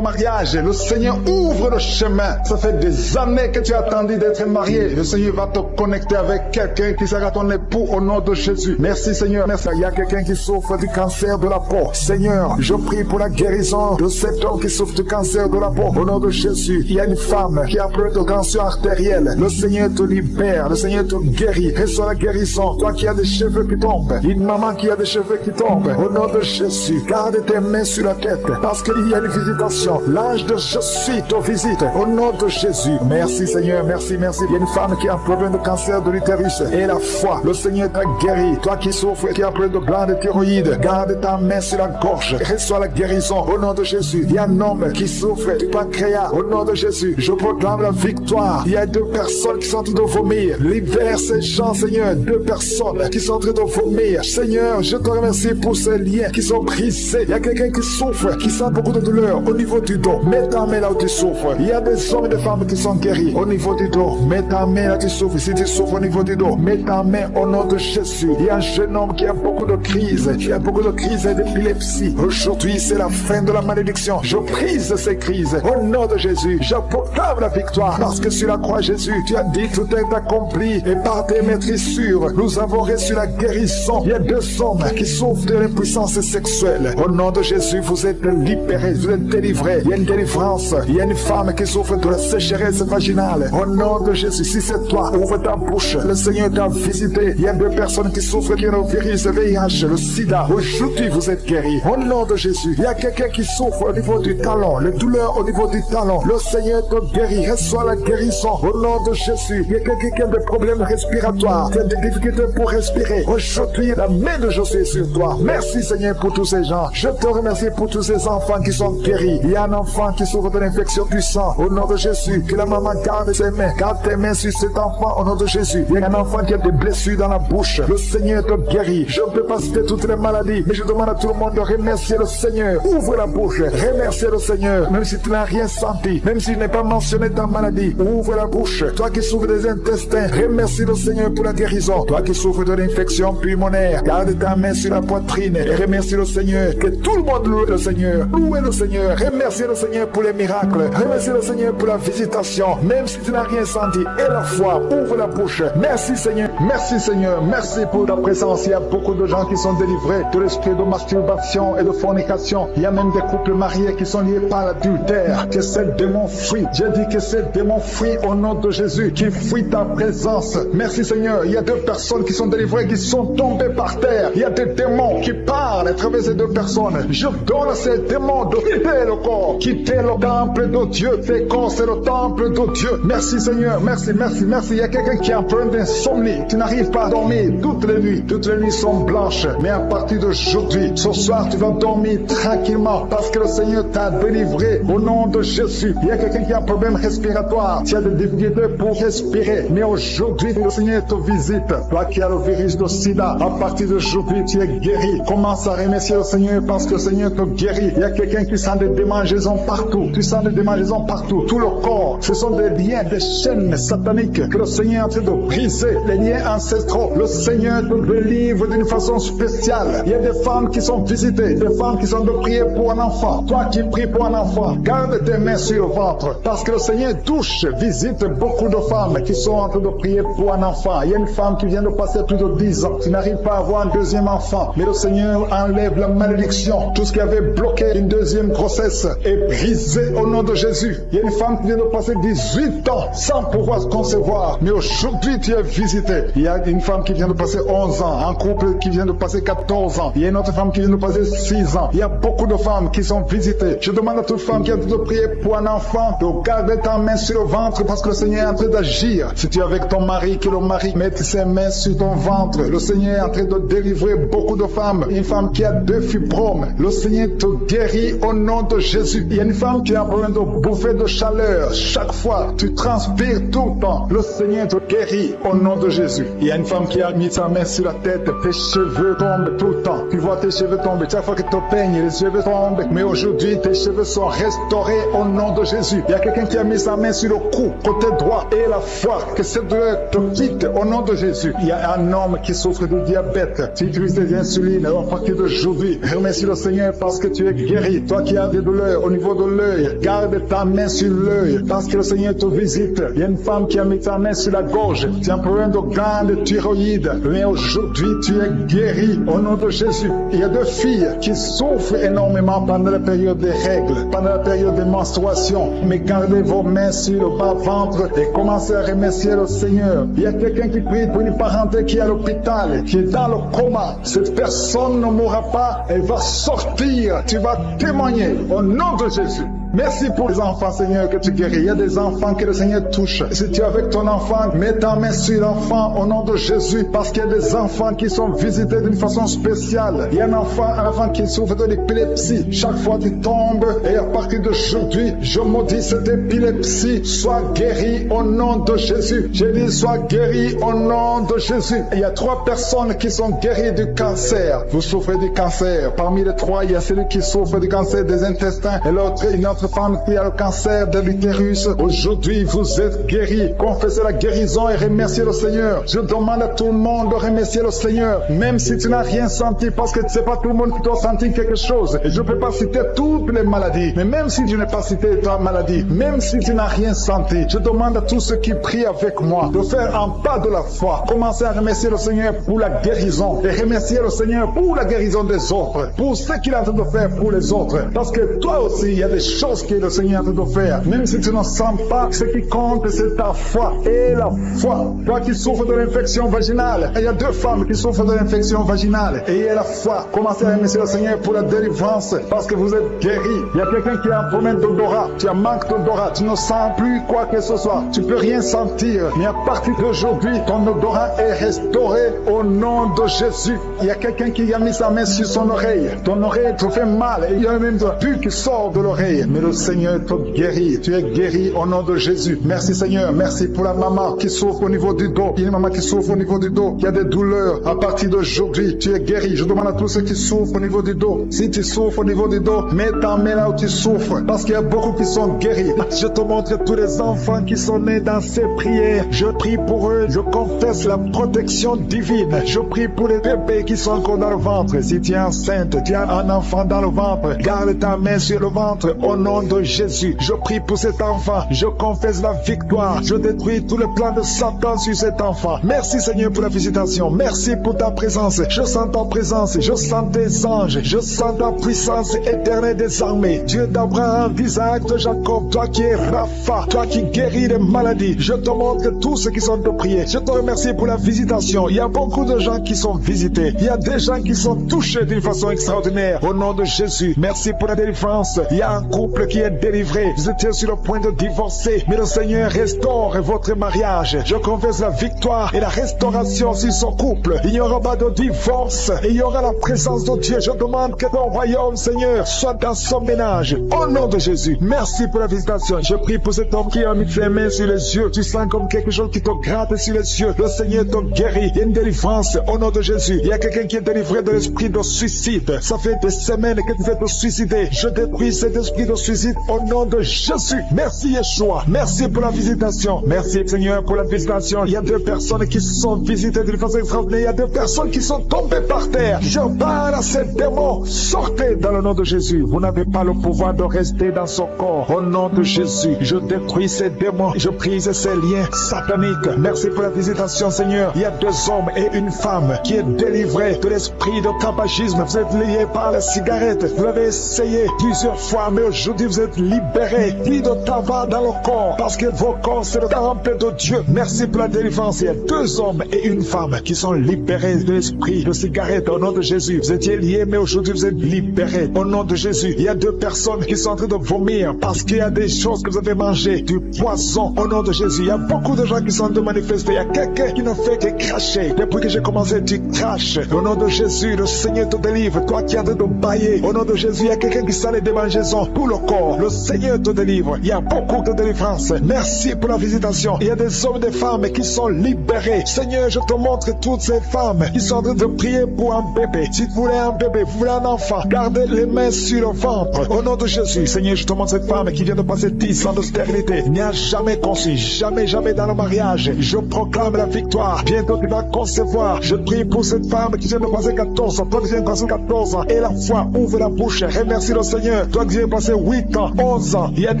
mariage. Le Seigneur ouvre le chemin. Ça fait des années que tu as attendu d'être marié. Le Seigneur va te connecter avec quelqu'un qui sera ton époux au nom de Jésus. Merci Seigneur. Merci. Il y a quelqu'un qui souffre du cancer de la peau. Seigneur, je prie pour la guérison de cet homme qui souffre du cancer de la peau. Au nom de Jésus. Il y a une femme qui a peur de tension artérielle. Le Seigneur te libère. Le Seigneur te guérit. Reçois la guérison. Toi qui as des cheveux qui tombent. Une maman qui a des cheveux qui tombent. Au nom de Jésus. Garde tes mains sur la tête. Parce qu'il y a une visitation. L'ange de je suis te visite. Au nom de Jésus. Merci Seigneur. Merci, merci. Il y a une femme qui a un problème de cancer de l'utérus. Et la foi. Le Seigneur t'a guéri. Toi qui souffres, qui a un problème de glande thyroïde. Garde ta main sur la gorge. Reçois la guérison. Au nom de Jésus. Il y a un homme qui souffre du pancréas. Au nom de Jésus. Je proclame la victoire. Il y a 2 personnes qui sont en train de vomir. Libère ces gens, Seigneur. 2 personnes qui sont en train de vomir. Seigneur, je te remercie pour ces liens qui sont brisés. Il y a quelqu'un qui souffre, qui sent beaucoup de douleur au niveau du dos. Mets ta main là où tu souffres. Il y a des hommes et des femmes qui sont guéris au niveau du dos. Mets ta main là où tu souffres. Si tu souffres au niveau du dos, mets ta main au nom de Jésus. Il y a un jeune homme qui a beaucoup de crises. Il y a beaucoup de crises d'épilepsie. Aujourd'hui, c'est la fin de la malédiction. Je brise ces crises au nom de Jésus. Je proclame la victoire parce que sur la croix, Jésus, tu as dit tout est accompli et par tes maîtrissures, nous avons reçu la guérison. Il y a 2 hommes qui souffrent de l'impuissance sexuelle. Au nom de Jésus, vous êtes libérés, vous êtes délivrés. Il y a une délivrance. Il y a une femme qui souffre de la sécheresse vaginale. Au nom de Jésus, si c'est toi, ouvre ta bouche. Le Seigneur t'a visité. Il y a 2 personnes qui souffrent du virus, le VIH, le sida. Aujourd'hui, vous êtes guéris. Au nom de Jésus, il y a quelqu'un qui souffre au niveau du talon, les douleurs au niveau du talon. Le Seigneur te guérit. Reçois la guérison. Au nom de Jésus, il y a quelqu'un qui a des problèmes respiratoires, qui a des difficultés pour respirer. Aujourd'hui, la main de Jésus est sur toi. Merci Seigneur pour tous ces gens. Je te remercie pour tous ces enfants qui sont guéris. Il y a un enfant qui souffre de l'infection du sang. Au nom de Jésus, que la maman garde ses mains. Garde tes mains sur cet enfant au nom de Jésus. Il y a un enfant qui a des blessures dans la bouche. Le Seigneur te guérit. Je ne peux pas citer toutes les maladies, mais je demande à tout le monde de remercier le Seigneur. Ouvre la bouche. Remercier le Seigneur. Même si tu n'as rien senti, aujourd'hui. Même si je n'ai pas mentionné ta maladie, ouvre la bouche. Toi qui souffres des intestins, remercie le Seigneur pour la guérison. Toi qui souffres de l'infection pulmonaire, garde ta main sur la poitrine et remercie le Seigneur. Que tout le monde loue le Seigneur. Louez le Seigneur. Remercie le Seigneur pour les miracles. Remercie le Seigneur pour la visitation. Même si tu n'as rien senti. Et la foi, ouvre la bouche. Merci Seigneur. Merci Seigneur. Merci pour ta présence. Il y a beaucoup de gens qui sont délivrés de l'esprit de masturbation et de fornication. Il y a même des couples mariés qui sont liés par l'adultère. Que ces démons fuient. J'ai dit que ces démons fuient au nom de Jésus. Qui fuient ta présence. Merci Seigneur. Il y a 2 personnes qui sont délivrées, qui sont tombées par terre. Il y a des démons qui parlent à travers ces 2 personnes. Je donne à ces démons de quitter le corps. Quitter le temple de Dieu. Tes corps, c'est le temple de Dieu. Merci Seigneur. Merci, merci, merci. Il y a quelqu'un qui a un problème d'insomnie. Tu n'arrives pas à dormir toutes les nuits. Toutes les nuits sont blanches. Mais à partir d'aujourd'hui, ce soir, tu vas dormir tranquillement parce que le Seigneur t'a délivré au nom de Jésus. Il y a quelqu'un qui a un problème respiratoire. Tu as des difficultés pour respirer. Mais aujourd'hui, le Seigneur te visite. Toi qui as le virus de sida, à partir d'aujourd'hui, tu es guéri. Commence à remercier le Seigneur parce que le Seigneur te guérit. Il y a quelqu'un qui sent des démangeaisons partout. Tu sens des démangeaisons partout. Tout le corps, ce sont des liens, des chaînes sataniques que le Seigneur est en train de briser. Les liens ancestraux. Le Seigneur te délivre d'une façon spéciale. Il y a des femmes qui sont visitées, des femmes qui sont de prier pour un enfant. Toi qui pries pour un enfant, garde tes mains sur le ventre parce que le Seigneur touche, visite beaucoup de femmes qui sont en train de prier pour un enfant. Il y a une femme qui vient de passer plus de 10 ans. Tu n'arrives pas à avoir un deuxième enfant, mais le Seigneur enlève la malédiction. Tout ce qui avait bloqué une deuxième grossesse est brisé au nom de Jésus. Il y a une femme qui vient de passer 18 ans sans pouvoir concevoir, mais aujourd'hui tu es visité. Il y a une femme qui vient de passer 11 ans, un couple qui vient de passer 14 ans. Il y a une autre femme qui vient de passer 6 ans. Il y a beaucoup de femmes qui sont visitées. Je demande à toute femme qui a de prier pour un enfant de garder ta main sur le ventre parce que le Seigneur est en train d'agir. Si tu es avec ton mari, que le mari mette ses mains sur ton ventre. Le Seigneur est en train de délivrer beaucoup de femmes. Une femme qui a 2 fibromes. Le Seigneur te guérit au nom de Jésus. Il y a une femme qui a un problème de bouffée de chaleur. Chaque fois, tu transpires tout le temps. Le Seigneur te guérit au nom de Jésus. Il y a une femme qui a mis sa main sur la tête. Tes cheveux tombent tout le temps. Tu vois tes cheveux tomber. Chaque fois que tu te peignes, les cheveux tombent. Mais aujourd'hui, tes cheveux sont restaurés au nom de Jésus. Il y a quelqu'un qui a mis sa main sur le cou, côté droit, et la foi. Que cette douleur te quitte au nom de Jésus. Il y a un homme qui souffre de diabète. Tu utilises des insulines à partir d'aujourd'hui. Remercie le Seigneur parce que tu es guéri. Toi qui as des douleurs au niveau de l'œil, garde ta main sur l'œil parce que le Seigneur te visite. Il y a une femme qui a mis sa main sur la gorge. Tu as un problème de glande thyroïde. Mais aujourd'hui, tu es guéri au nom de Jésus. Il y a 2 filles qui souffrent énormément pendant la période des règles, pendant la période des menstruations. Mais gardez vos mains sur le bas-ventre et commencez à remercier le Seigneur. Il y a quelqu'un qui prie pour une parenté qui est à l'hôpital, qui est dans le coma. Cette personne ne mourra pas, elle va sortir. Tu vas témoigner au nom de Jésus. Merci pour les enfants, Seigneur, que tu guéris. Il y a des enfants que le Seigneur touche. Si tu es avec ton enfant, mets ta main sur l'enfant au nom de Jésus, parce qu'il y a des enfants qui sont visités d'une façon spéciale. Il y a un enfant qui souffre de l'épilepsie. Chaque fois tu tombes, et à partir d'aujourd'hui, je maudis cette épilepsie. Sois guéri au nom de Jésus. Je dis, sois guéri au nom de Jésus. Il y a 3 personnes qui sont guéries du cancer. Vous souffrez du cancer. Parmi les 3, il y a celui qui souffre du cancer des intestins, et l'autre, une autre femme qui a le cancer de l'utérus. Aujourd'hui, vous êtes guéris. Confessez la guérison et remerciez le Seigneur. Je demande à tout le monde de remercier le Seigneur, même si tu n'as rien senti, parce que c'est pas tout le monde qui doit sentir quelque chose. Et je ne peux pas citer toutes les maladies, mais même si je n'ai pas cité ta maladie, même si tu n'as rien senti, je demande à tous ceux qui prient avec moi de faire un pas de la foi. Commencez à remercier le Seigneur pour la guérison et remercier le Seigneur pour la guérison des autres, pour ce qu'il est en train de faire pour les autres. Parce que toi aussi, il y a des choses que le Seigneur est en train de faire. Même si tu ne sens pas, ce qui compte, c'est ta foi. Et la foi. Toi qui souffres de l'infection vaginale, il y a 2 femmes qui souffrent de l'infection vaginale. Et il y a la foi. Commencez à remercier le Seigneur pour la délivrance, parce que vous êtes guéris. Il y a quelqu'un qui a un problème d'odorat. Tu as manque d'odorat. Tu ne sens plus quoi que ce soit. Tu peux rien sentir. Mais à partir d'aujourd'hui, ton odorat est restauré au nom de Jésus. Il y a quelqu'un qui a mis sa main sur son oreille. Ton oreille te fait mal. Et il y a même un pu qui sort de l'oreille. Mais le Seigneur te guérit. Tu es guéri au nom de Jésus. Merci Seigneur. Merci pour la maman qui souffre au niveau du dos. Il y a une maman qui souffre au niveau du dos, qui a des douleurs. À partir d'aujourd'hui, tu es guéri. Je demande à tous ceux qui souffrent au niveau du dos. Si tu souffres au niveau du dos, mets ta main là où tu souffres. Parce qu'il y a beaucoup qui sont guéris. Je te montre tous les enfants qui sont nés dans ces prières. Je prie pour eux. Je confesse la protection divine. Je prie pour les bébés qui sont encore dans le ventre. Si tu es enceinte, tu as un enfant dans le ventre, garde ta main sur le ventre au nom de Jésus. Je prie pour cet enfant. Je confesse la victoire. Je détruis tout le plan de Satan sur cet enfant. Merci Seigneur pour la visitation. Merci pour ta présence. Je sens ta présence. Je sens tes anges. Je sens ta puissance éternelle des armées. Dieu d'Abraham, d'Isaac, de Jacob, toi qui es Rapha, toi qui guéris les maladies. Je te montre tous ceux qui sont de prier. Je te remercie pour la visitation. Il y a beaucoup de gens qui sont visités. Il y a des gens qui sont touchés d'une façon extraordinaire. Au nom de Jésus, merci pour la délivrance. Il y a un couple qui est délivré. Vous étiez sur le point de divorcer, mais le Seigneur restaure votre mariage. Je confesse la victoire et la restauration sur son couple. Il n'y aura pas de divorce. Il y aura la présence de Dieu. Je demande que ton royaume, Seigneur, soit dans son ménage. Au nom de Jésus, merci pour la visitation. Je prie pour cet homme qui a mis ses mains sur les yeux. Tu sens comme quelque chose qui te gratte sur les yeux. Le Seigneur te guérit. Il y a une délivrance au nom de Jésus. Il y a quelqu'un qui est délivré de l'esprit de suicide. Ça fait des semaines que tu veux te suicider. Je détruis cet esprit de suicide au nom de Jésus. Merci Yeshua. Merci pour la visitation. Merci Seigneur pour la visitation. Il y a deux personnes qui se sont visitées d'une façon extraordinaire. Il y a deux personnes qui sont tombées par terre. Je parle à ces démons. Sortez dans le nom de Jésus. Vous n'avez pas le pouvoir de rester dans son corps. Au nom de Jésus, je détruis ces démons. Je brise ces liens sataniques. Merci pour la visitation Seigneur. Il y a deux hommes et une femme qui est délivrée de l'esprit de tabagisme. Vous êtes liés par la cigarette. Vous l'avez essayé plusieurs fois, mais aujourd'hui vous êtes libérés. Plus de tabac dans le corps, parce que vos corps c'est le temple de Dieu. Merci pour la délivrance. Il y a deux hommes et une femme qui sont libérés de l'esprit de cigarette au nom de Jésus. Vous étiez liés, mais aujourd'hui vous êtes libérés au nom de Jésus. Il y a deux personnes qui sont en train de vomir parce qu'il y a des choses que vous avez mangées, du poison au nom de Jésus. Il y a beaucoup de gens qui sont en train de manifester. Il y a quelqu'un qui ne fait que cracher. Depuis que j'ai commencé, tu craches. Au nom de Jésus, le Seigneur te délivre. Toi qui es en train de bailler, au nom de Jésus, il y a quelqu'un qui sent les démangeaisons pour le corps. Le Seigneur te délivre. Il y a beaucoup de délivrance. Merci pour la visitation. Il y a des hommes et des femmes qui sont libérés. Seigneur, je te montre toutes ces femmes qui sont en train de prier pour un bébé. Si vous voulez un bébé, vous voulez un enfant, gardez les mains sur le ventre. Au nom de Jésus, Seigneur, je te montre cette femme qui vient de passer 10 ans de stérilité. Il n'y a jamais conçu, jamais dans le mariage. Je proclame la victoire. Bientôt tu vas concevoir. Je prie pour cette femme qui vient de passer 14 ans. Toi qui viens de passer 14 ans. Et la foi, ouvre la bouche. Remercie le Seigneur. Toi qui viens de passer 8 ans, 11 ans. Il y a une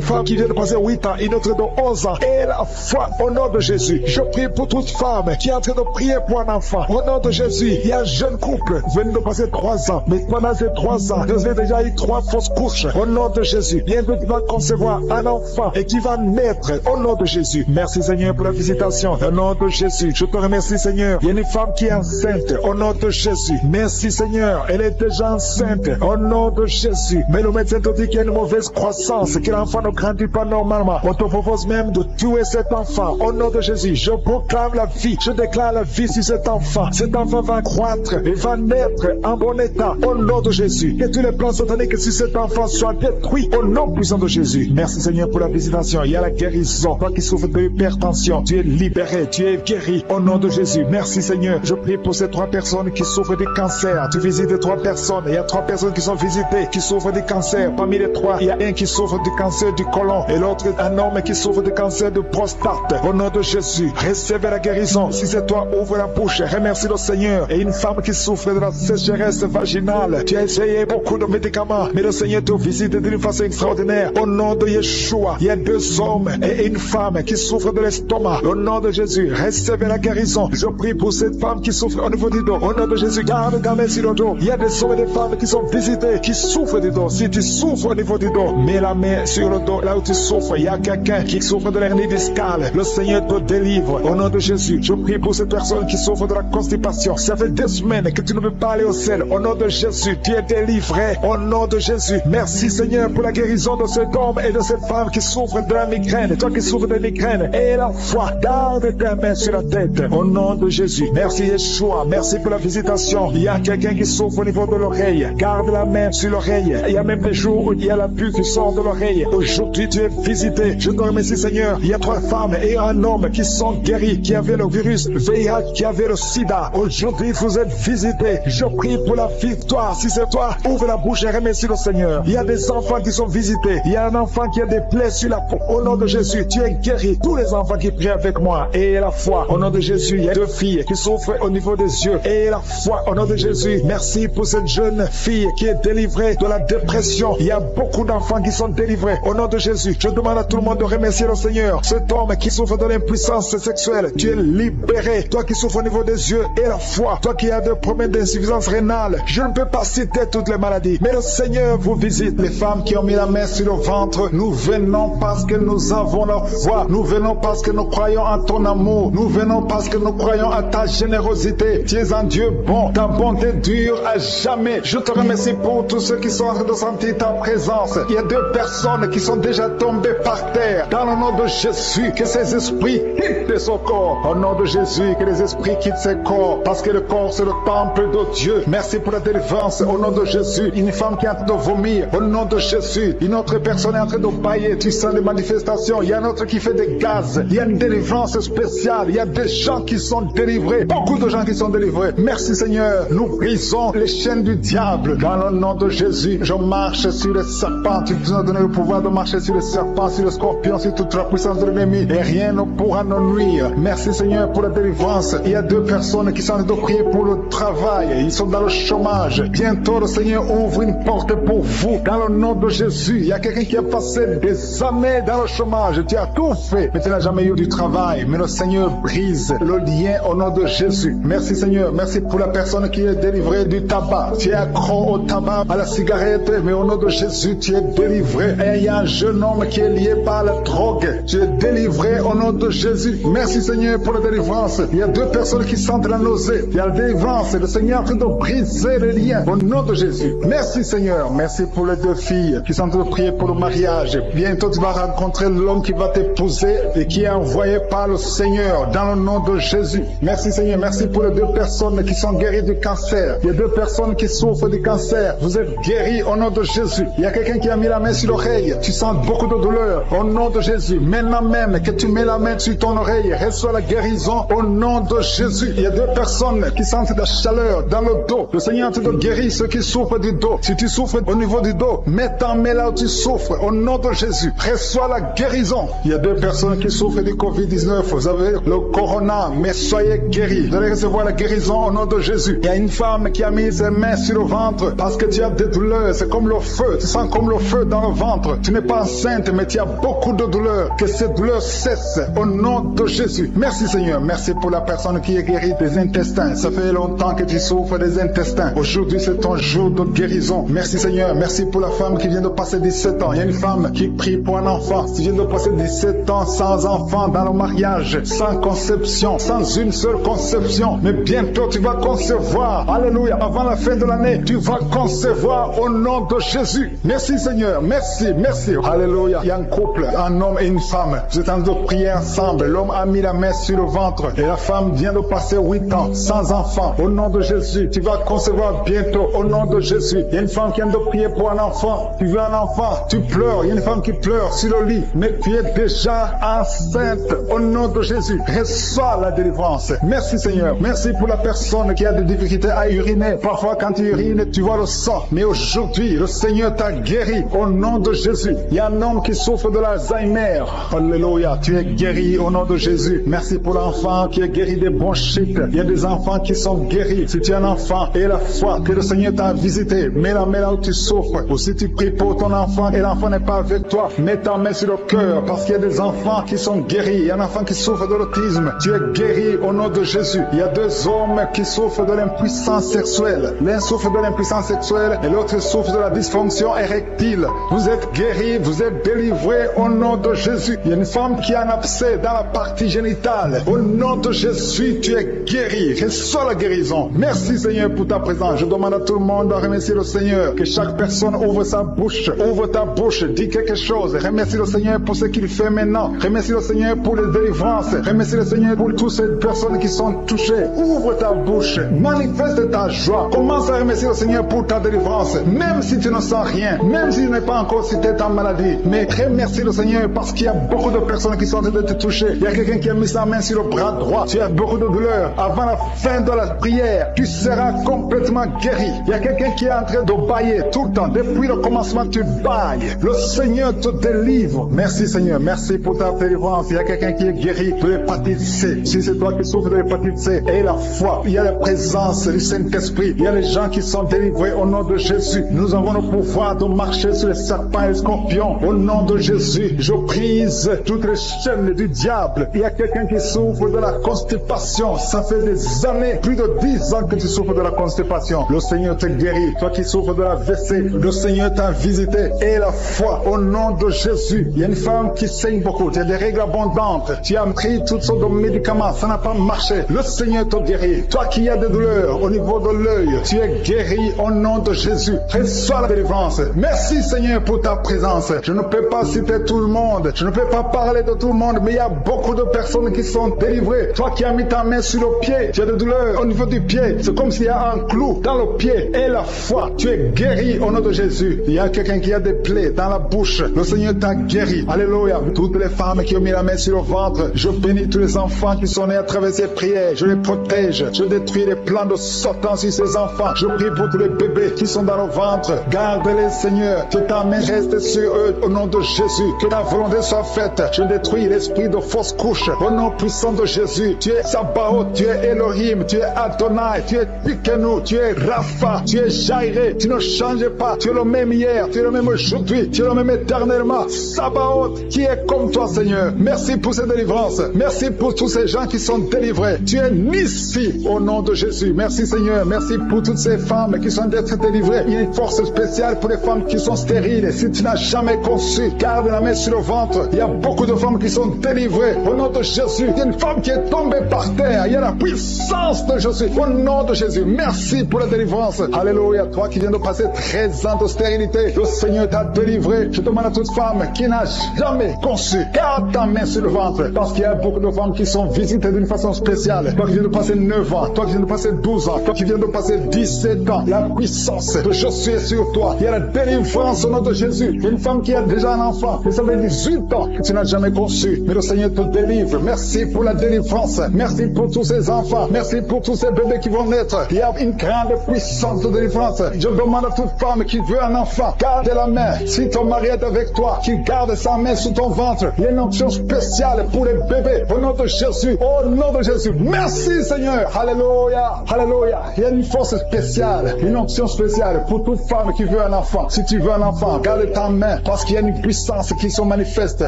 femme qui vient de passer 8 ans, une autre de 11 ans. Et la foi au nom de Jésus. Je prie pour toute femme qui est en train de prier pour un enfant. Au nom de Jésus, il y a un jeune couple venu de passer 3 ans. Mais pendant ces 3 ans, vous avez déjà eu 3 fausses couches. Au nom de Jésus, bientôt tu vas concevoir un enfant et qui va naître. Au nom de Jésus. Merci Seigneur pour la visitation. Au nom de Jésus, je te remercie Seigneur. Il y a une femme qui est enceinte. Au nom de Jésus. Merci Seigneur. Elle est déjà enceinte. Au nom de Jésus. Mais le médecin te dit qu'il y a une mauvaise croissance, que l'enfant ne grandit pas normalement. On te propose même de tuer cet enfant. Au nom de Jésus, je proclame la vie. Je déclare la vie sur cet enfant. Cet enfant va croître et va naître en bon état. Au nom de Jésus. Que tous les plans sataniques sur cet enfant soient détruits. Au nom puissant de Jésus. Merci Seigneur pour la visitation. Il y a la guérison. Toi qui souffres de l'hypertension, tu es libéré, tu es guéri. Au nom de Jésus. Merci Seigneur. Je prie pour ces 3 personnes qui souffrent du cancer. Tu visites 3 personnes. Il y a 3 personnes qui sont visitées, qui souffrent du cancer. Parmi les 3, il y a un qui souffre du cancer du côlon et l'autre un homme qui souffre du cancer de prostate. Au nom de Jésus, recevez la guérison. Si c'est toi, ouvre la bouche. Remercie le Seigneur. Et une femme qui souffre de la sécheresse vaginale. Tu as essayé beaucoup de médicaments, mais le Seigneur te visite d'une façon extraordinaire. Au nom de Yeshua, il y a 2 hommes et une femme qui souffrent de l'estomac. Au nom de Jésus, recevez la guérison. Je prie pour cette femme qui souffre au niveau du dos. Au nom de Jésus, garde ta main sur le dos. Il y a des hommes et des femmes qui sont visitées, qui souffrent du dos. Si tu souffres au niveau du dos, mets la main sur le dos, là où tu souffres. Il y a quelqu'un qui souffre de l'hernie discale. Le Seigneur te délivre. Au nom de Jésus, je prie pour cette personne qui souffre de la constipation. Ça fait 2 semaines que tu ne peux pas aller au ciel. Au nom de Jésus, tu es délivré. Au nom de Jésus, merci Seigneur pour la guérison de cet homme et de cette femme qui souffre de la migraine. Toi qui souffres de migraine, et la foi, garde ta main sur la tête. Au nom de Jésus, merci Yeshua. Merci pour la visitation. Il y a quelqu'un qui souffre au niveau de l'oreille. Garde la main sur l'oreille. Il y a même des jours où il y a la pluie vu qui sort de l'oreille. Aujourd'hui, tu es visité. Je te remercie, Seigneur. Il y a 3 femmes et un homme qui sont guéris, qui avaient le virus VIH, qui avaient le sida. Aujourd'hui, vous êtes visités. Je prie pour la victoire. Si c'est toi, ouvre la bouche et remercie le Seigneur. Il y a des enfants qui sont visités. Il y a un enfant qui a des plaies sur la peau. Au nom de Jésus, tu es guéri. Tous les enfants qui prient avec moi, et la foi. Au nom de Jésus, il y a 2 filles qui souffrent au niveau des yeux. Et la foi, au nom de Jésus. Merci pour cette jeune fille qui est délivrée de la dépression. Il y a beaucoup d'enfants qui sont délivrés. Au nom de Jésus, je demande à tout le monde de remercier le Seigneur. Cet homme qui souffre de l'impuissance sexuelle, tu es libéré. Toi qui souffres au niveau des yeux et la foi. Toi qui as des problèmes d'insuffisance rénale. Je ne peux pas citer toutes les maladies, mais le Seigneur vous visite. Les femmes qui ont mis la main sur le ventre, nous venons parce que nous avons la foi. Nous venons parce que nous croyons en ton amour. Nous venons parce que nous croyons à ta générosité. Tu es un Dieu bon. Ta bonté dure à jamais. Je te remercie pour tous ceux qui sont en train de sentir ta présence. Il y a 2 personnes qui sont déjà tombées par terre. Dans le nom de Jésus, que ces esprits quittent son corps. Au nom de Jésus, que les esprits quittent ses corps. Parce que le corps, c'est le temple de Dieu. Merci pour la délivrance. Au nom de Jésus, une femme qui est en train de vomir. Au nom de Jésus, une autre personne est en train de bailler. Tu sens des manifestations. Il y a un autre qui fait des gaz. Il y a une délivrance spéciale. Il y a des gens qui sont délivrés. Beaucoup de gens qui sont délivrés. Merci Seigneur. Nous brisons les chaînes du diable. Dans le nom de Jésus, je marche sur les serpents. Tu nous as donné le pouvoir de marcher sur les serpents, sur les scorpions, sur toute la puissance de l'ennemi. Et rien ne pourra nous nuire. Merci Seigneur pour la délivrance. Il y a 2 personnes qui sont en train de prier pour le travail. Ils sont dans le chômage. Bientôt le Seigneur ouvre une porte pour vous. Dans le nom de Jésus, il y a quelqu'un qui a passé des années dans le chômage. Tu as tout fait, mais tu n'as jamais eu du travail. Mais le Seigneur brise le lien au nom de Jésus. Merci Seigneur. Merci pour la personne qui est délivrée du tabac. Tu es accro au tabac, à la cigarette, mais au nom de Jésus, tu es délivré. Et il y a un jeune homme qui est lié par la drogue. Tu es délivré au nom de Jésus. Merci Seigneur pour la délivrance. Il y a 2 personnes qui sentent la nausée. Il y a la délivrance. Le Seigneur est en train de briser les liens au nom de Jésus. Merci Seigneur. Merci pour les 2 filles qui sont en train de prier pour le mariage. Bientôt tu vas rencontrer l'homme qui va t'épouser et qui est envoyé par le Seigneur dans le nom de Jésus. Merci Seigneur. Merci pour les 2 personnes qui sont guéries du cancer. Il y a 2 personnes qui souffrent du cancer. Vous êtes guéris au nom de Jésus. Il y a quelqu'un qui a mis la main sur l'oreille. Tu sens beaucoup de douleur au nom de Jésus. Maintenant même que tu mets la main sur ton oreille, reçois la guérison au nom de Jésus. Il y a 2 personnes qui sentent de la chaleur dans le dos. Le Seigneur te guérit ceux qui souffrent du dos. Si tu souffres au niveau du dos, mets ta main là où tu souffres au nom de Jésus. Reçois la guérison. Il y a 2 personnes qui souffrent du Covid-19. Vous avez le corona, mais soyez guéris. Vous allez recevoir la guérison au nom de Jésus. Il y a une femme qui a mis ses mains sur le ventre parce que tu as des douleurs. C'est comme le feu. Tu sens comme le feu dans le ventre. Tu n'es pas enceinte, mais tu as beaucoup de douleurs. Que ces douleurs cessent au nom de Jésus. Merci Seigneur. Merci pour la personne qui est guérie des intestins. Ça fait longtemps que tu souffres des intestins. Aujourd'hui, c'est ton jour de guérison. Merci Seigneur. Merci pour la femme qui vient de passer 17 ans. Il y a une femme qui prie pour un enfant. Tu viens de passer 17 ans sans enfant dans le mariage, sans conception, sans une seule conception. Mais bientôt, tu vas concevoir. Alléluia. Avant la fin de l'année, tu vas concevoir au nom de Jésus. Merci Seigneur. Merci, merci. Alléluia. Il y a un couple, un homme et une femme. Vous êtes en train de prier ensemble. L'homme a mis la main sur le ventre et la femme vient de passer 8 ans sans enfant. Au nom de Jésus, tu vas concevoir bientôt. Au nom de Jésus. Il y a une femme qui vient de prier pour un enfant. Tu veux un enfant, tu pleures. Il y a une femme qui pleure sur le lit, mais tu es déjà enceinte. Au nom de Jésus, reçois la délivrance. Merci Seigneur. Merci pour la personne qui a des difficultés à uriner. Parfois, quand tu urines, tu vois le sang. Mais aujourd'hui, le Seigneur t'a guéri. Au nom de Jésus. Il y a un homme qui souffre de l'Alzheimer. Alléluia. Tu es guéri au nom de Jésus. Merci pour l'enfant qui est guéri des bronchites. Il y a des enfants qui sont guéris. Si tu es un enfant et la foi que le Seigneur t'a visité, mets la main là où tu souffres. Ou si tu pries pour ton enfant et l'enfant n'est pas avec toi, mets ta main sur le cœur parce qu'il y a des enfants qui sont guéris. Il y a un enfant qui souffre de l'autisme. Tu es guéri au nom de Jésus. Il y a 2 hommes qui souffrent de l'impuissance sexuelle. L'un souffre de l'impuissance sexuelle et l'autre souffre de la dysfonction érectile. Vous êtes guéris, vous êtes délivrés au nom de Jésus. Il y a une femme qui a un abcès dans la partie génitale. Au nom de Jésus, tu es guéri. Reçois la guérison. Merci Seigneur pour ta présence. Je demande à tout le monde de remercier le Seigneur. Que chaque personne ouvre sa bouche. Ouvre ta bouche. Dis quelque chose. Remercie le Seigneur pour ce qu'il fait maintenant. Remercie le Seigneur pour les délivrances. Remercie le Seigneur pour toutes ces personnes qui sont touchées. Ouvre ta bouche. Manifeste ta joie. Commence à remercier le Seigneur pour ta délivrance. Même si tu ne sens rien. Même si je n'ai pas encore cité ta maladie, mais remercie le Seigneur parce qu'il y a beaucoup de personnes qui sont en train de te toucher. Il y a quelqu'un qui a mis sa main sur le bras droit. Tu as beaucoup de douleur. Avant la fin de la prière, tu seras complètement guéri. Il y a quelqu'un qui est en train de bailler tout le temps. Depuis le commencement, tu bailles. Le Seigneur te délivre. Merci Seigneur. Merci pour ta délivrance. Il y a quelqu'un qui est guéri de l'hépatite C. Si c'est toi qui souffres de l'hépatite C, et la foi, il y a la présence du Saint-Esprit. Il y a les gens qui sont délivrés au nom de Jésus. Nous avons le pouvoir de marcher sur les serpents et les scorpions. Au nom de Jésus, je brise toutes les chaînes du diable. Il y a quelqu'un qui souffre de la constipation. Ça fait des années, plus de 10 ans que tu souffres de la constipation. Le Seigneur te guérit. Toi qui souffres de la WC, le Seigneur t'a visité. Et la foi, au nom de Jésus. Il y a une femme qui saigne beaucoup. Tu as des règles abondantes. Tu as pris toutes sortes de médicaments. Ça n'a pas marché. Le Seigneur te guérit. Toi qui as des douleurs au niveau de l'œil, tu es guéri au nom de Jésus. Reçois la délivrance. Merci Seigneur pour ta présence. Je ne peux pas citer tout le monde. Je ne peux pas parler de tout le monde, mais il y a beaucoup de personnes qui sont délivrées. Toi qui as mis ta main sur le pied, tu as des douleurs au niveau du pied. C'est comme s'il y a un clou dans le pied. Et la foi, tu es guéri au nom de Jésus. Il y a quelqu'un qui a des plaies dans la bouche. Le Seigneur t'a guéri. Alléluia. Toutes les femmes qui ont mis la main sur le ventre, je bénis tous les enfants qui sont nés à travers ces prières. Je les protège. Je détruis les plans de Satan sur ces enfants. Je prie pour tous les bébés qui sont dans le ventre. Garde-les, Seigneur. Que ta main reste sur eux au nom de Jésus. Que ta volonté soit faite. Je détruis l'esprit de fausse couche au nom puissant de Jésus. Tu es Sabaoth, tu es Elohim, tu es Adonai, tu es Tikenu, tu es Rapha, tu es Jairé. Tu ne changes pas. Tu es le même hier, tu es le même aujourd'hui, tu es le même éternellement. Sabaoth, qui est comme toi, Seigneur. Merci pour cette délivrance. Merci pour tous ces gens qui sont délivrés. Tu es Nissi au nom de Jésus. Merci, Seigneur. Merci pour toutes ces femmes qui sont d'être délivrées. Il y a une force spéciale pour les femmes qui sont stériles. Si tu n'as jamais conçu, garde la main sur le ventre. Il y a beaucoup de femmes qui sont délivrées au nom de Jésus. Il y a une femme qui est tombée par terre. Il y a la puissance de Jésus au nom de Jésus. Merci pour la délivrance. Alléluia. Toi qui viens de passer 13 ans de stérilité, le Seigneur t'a délivré. Je demande à toute femme qui n'a jamais conçu, garde ta main sur le ventre. Parce qu'il y a beaucoup de femmes qui sont visitées d'une façon spéciale. Toi qui viens de passer 9 ans, toi qui viens de passer 12 ans, toi qui viens de passer 17 ans, la puissance de Jésus est sur toi. Il y a la délivrance au nom de Jésus. Il y a une femme qui a déjà un enfant, et ça fait 18 ans que tu n'as jamais conçu. Mais le Seigneur te délivre. Merci pour la délivrance. Merci pour tous ces enfants. Merci pour tous ces bébés qui vont naître. Il y a une grande puissance de délivrance. Je demande à toute femme qui veut un enfant, garde la main. Si ton mari est avec toi, qui garde sa main sous ton ventre. Il y a une onction spéciale pour les bébés. Au nom de Jésus. Au nom de Jésus. Merci Seigneur. Alléluia. Alléluia. Il y a une force spéciale. Une onction spéciale pour toute femme qui veut un enfant. Si tu veux un enfant, garde ta main. Parce qu'il y a une puissance qui se manifeste.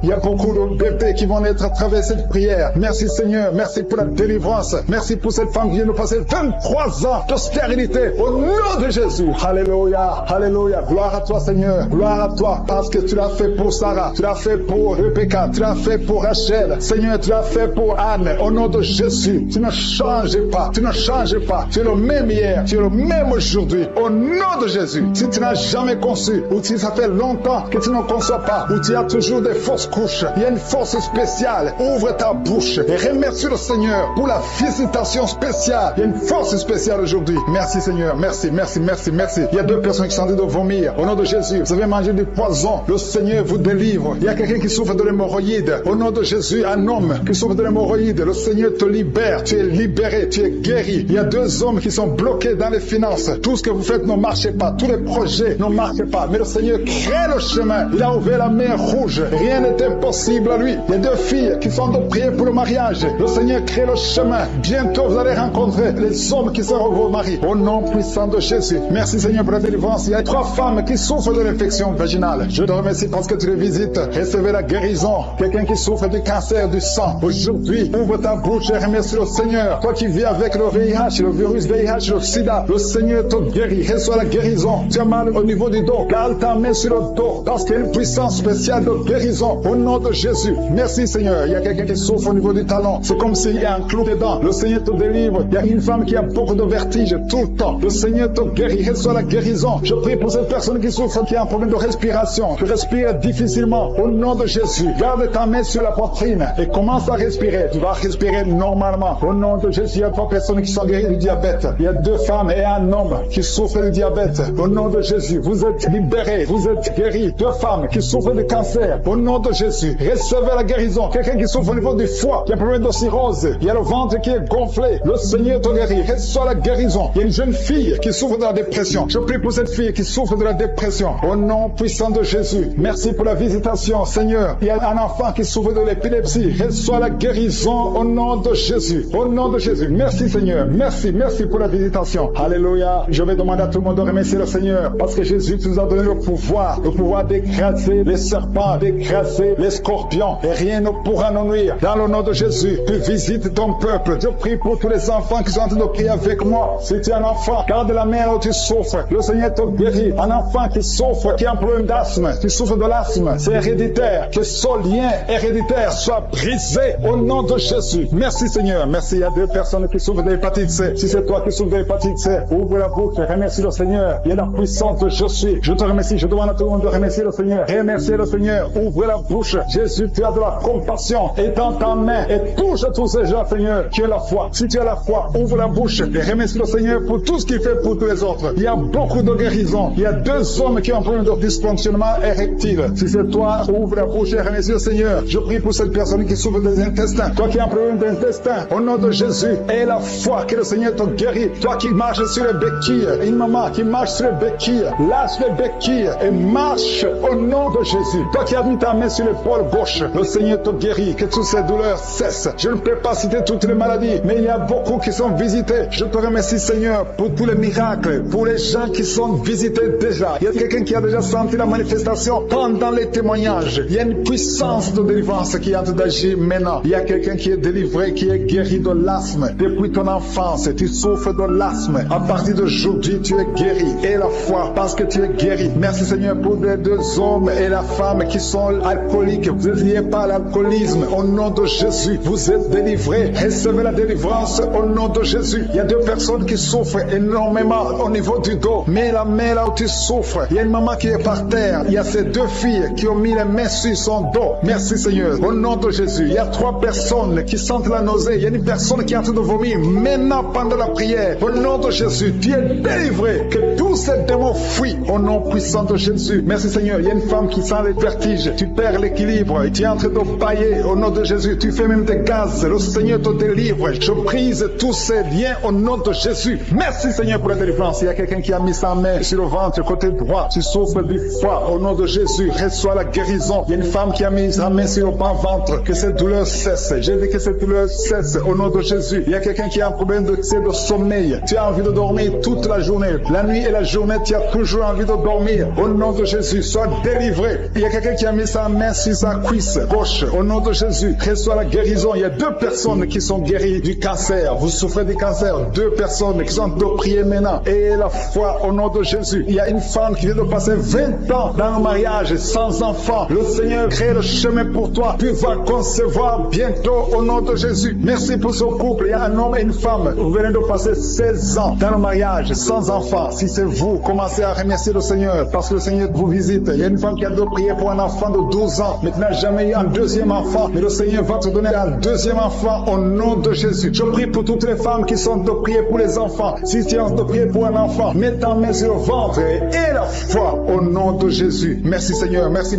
Il y a beaucoup de bébés qui vont naître à travers cette prière. Merci Seigneur. Merci pour la délivrance. Merci pour cette femme qui vient de passer 23 ans de stérilité. Au nom de Jésus. Alléluia. Alléluia. Gloire à toi Seigneur. Gloire à toi. Parce que tu l'as fait pour Sarah. Tu l'as fait pour Rebecca. Tu l'as fait pour Rachel. Seigneur, tu l'as fait pour Anne. Au nom de Jésus. Tu ne changes pas. Tu ne changes pas. Tu es le même hier. Tu es le même aujourd'hui. Au nom de Jésus. Si tu n'as jamais conçu, ou si ça fait longtemps que tu ne conçois pas, ou tu as toujours des fausses couches, il y a une force spéciale. Ouvre ta bouche et remercie le Seigneur pour la visitation spéciale. Il y a une force spéciale aujourd'hui. Merci Seigneur. Merci, merci, merci, merci. Il y a 2 personnes qui sont en train de vomir. Au nom de Jésus, vous avez mangé du poison. Le Seigneur vous délivre. Il y a quelqu'un qui souffre de l'hémorroïde. Au nom de Jésus, un homme qui souffre de l'hémorroïde. Le Seigneur te libère. Tu es libéré. Tu es guéri. Il y a 2 hommes qui sont bloqués dans les finances. Tout ce que vous faites ne marche pas. Tous les projets ne marchent pas. Mais le Seigneur crée le chemin. Il a ouvert la mer rouge. Rien n'est impossible à lui. Il y a 2 filles qui sont de prier pour le mariage. Le Seigneur crée le chemin. Bientôt, vous allez rencontrer les hommes qui seront vos maris. Au nom puissant de Jésus. Merci Seigneur pour la délivrance. Il y a 3 femmes qui souffrent de l'infection vaginale. Je te remercie parce que tu les visites. Recevez la guérison. Quelqu'un qui souffre du cancer du sang. Aujourd'hui, ouvre ta bouche et remercie le Seigneur. Toi qui vis avec le VIH, le virus VIH, le sida, le Seigneur te guérit. Reçois la guérison. Tu as mal au niveau du dos. Garde ta main sur le dos. Parce qu'il y a une puissance spéciale de guérison. Au nom de Jésus. Merci Seigneur. Il y a quelqu'un qui souffre au niveau du talon. C'est comme s'il y a un clou dedans. Le Seigneur te délivre. Il y a une femme qui a beaucoup de vertige tout le temps. Le Seigneur te guérit. Reçois la guérison. Je prie pour cette personne qui souffre, qui a un problème de respiration. Tu respires difficilement. Au nom de Jésus. Garde ta main sur la poitrine et commence à respirer. Tu vas respirer normalement. Au nom de Jésus, il y a 3 personnes qui sont guéries du diabète. Il y a 2 femmes et un homme qui souffrent du diabète. Au nom de Jésus, vous êtes libérés. libérés, vous êtes guéris. Deux femmes qui souffrent de cancer, au nom de Jésus, recevez la guérison. Quelqu'un qui souffre au niveau du foie, qui a un problème de cirrhose, il y a le ventre qui est gonflé, le Seigneur te guérit, reçois la guérison. Il y a une jeune fille qui souffre de la dépression. Je prie pour cette fille qui souffre de la dépression, au nom puissant de Jésus. Merci pour la visitation, Seigneur. Il y a un enfant qui souffre de l'épilepsie, reçois la guérison au nom de Jésus. Au nom de Jésus. Merci, Seigneur. Merci pour la visitation. Alléluia. Je vais demander à tout le monde de remercier le Seigneur, parce que Jésus nous a donné le pouvoir d'écraser les serpents, d'écraser les scorpions, et rien ne pourra nous nuire. Dans le nom de Jésus, tu visites ton peuple. Je prie pour tous les enfants qui sont en train de prier avec moi. Si tu es un enfant, garde la main où tu souffres. Le Seigneur te guérit. Un enfant qui souffre, qui a un problème d'asthme, qui souffre de l'asthme, c'est héréditaire. Que ce lien héréditaire soit brisé au nom de Jésus. Merci, Seigneur. Merci. Il y a deux personnes qui souffrent de l'hépatite C. Si c'est toi qui souffres de l'hépatite C, ouvre la bouche, remercie le Seigneur. Il y a la puissance de je suis. Je te remercie. Je demande à tout le monde de remercier le Seigneur. Remerciez le Seigneur. Ouvre la bouche. Jésus, tu as de la compassion. Étends ta main et touche tous ces gens, Seigneur, qui ont la foi. Si tu as la foi, ouvre la bouche et remercie le Seigneur pour tout ce qu'il fait pour tous les autres. Il y a beaucoup de guérisons. Il y a deux hommes qui ont un problème de dysfonctionnement érectile. Si c'est toi, ouvre la bouche et remercie le Seigneur. Je prie pour cette personne qui souffre des intestins. Toi qui as un problème d'intestin, au nom de Jésus, aie la foi que le Seigneur te guérit. Toi qui marches sur les béquilles, une maman qui marche sur les béquilles, lâche les béquilles et marche au nom de Jésus. Toi qui as mis ta main sur l'épaule gauche, le Seigneur te guérit, que toutes ces douleurs cessent. Je ne peux pas citer toutes les maladies, mais il y a beaucoup qui sont visités. Je te remercie, Seigneur, pour tous les miracles, pour les gens qui sont visités déjà. Il y a quelqu'un qui a déjà senti la manifestation pendant les témoignages. Il y a une puissance de délivrance qui est en train d'agir maintenant. Il y a quelqu'un qui est délivré, qui est guéri de l'asthme. Depuis ton enfance, tu souffres de l'asthme. À partir d'aujourd'hui, tu es guéri. Et la foi, parce que tu es guéri. Merci, Seigneur, pour les deux hommes et la femme qui sont alcooliques. Vous êtes liés par l'alcoolisme. Au nom de Jésus, vous êtes délivrés. Recevez la délivrance au nom de Jésus. Il y a deux personnes qui souffrent énormément au niveau du dos. Mets la main là où tu souffres. Il y a une maman qui est par terre. Il y a ces deux filles qui ont mis les mains sur son dos. Merci, Seigneur. Au nom de Jésus. Il y a trois personnes qui sentent la nausée. Il y a une personne qui est en train de vomir maintenant pendant la prière. Au nom de Jésus, tu es délivré. Que tous ces démons fuient au nom puissant de Jésus. Merci, Seigneur. Il y a une femme qui sent les vertiges. Tu perds l'équilibre et tu es en train de bailler au nom de Jésus. Tu fais même des gaz. Le Seigneur te délivre. Je brise tous ces liens au nom de Jésus. Merci, Seigneur, pour la délivrance. Il y a quelqu'un qui a mis sa main sur le ventre, côté droit. Tu souffres du foie. Au nom de Jésus, reçois la guérison. Il y a une femme qui a mis sa main sur le bas-ventre. Que cette douleur cesse. J'ai dit que cette douleur cesse au nom de Jésus. Il y a quelqu'un qui a un problème de sommeil. Tu as envie de dormir toute la journée. La nuit et la journée, tu as toujours envie de dormir. Au nom de Jésus, sois délivré. Il y a quelqu'un qui a mis sa main sur sa cuisse gauche. Au nom de Jésus, reçois la guérison. Il y a deux personnes qui sont guéries du cancer. Vous souffrez du cancer. Deux personnes qui sont de prier maintenant. Et la foi au nom de Jésus. Il y a une femme qui vient de passer 20 ans dans le mariage sans enfant. Le Seigneur crée le chemin pour toi. Tu vas concevoir bientôt au nom de Jésus. Merci pour ce couple. Il y a un homme et une femme. Vous venez de passer 16 ans dans le mariage sans enfant. Si c'est vous, commencez à remercier le Seigneur parce que le Seigneur vous visite. Il y a une femme qui a dû prier pour un enfant de 12 ans mais qui n'a jamais eu un deuxième enfant. Mais le Seigneur va te donner un deuxième enfant au nom de Jésus. Je prie pour toutes les femmes qui sont de prier pour les enfants. Si tu es de prier pour un enfant, mets ta main sur le ventre et la foi au nom de Jésus. Merci, Seigneur. Merci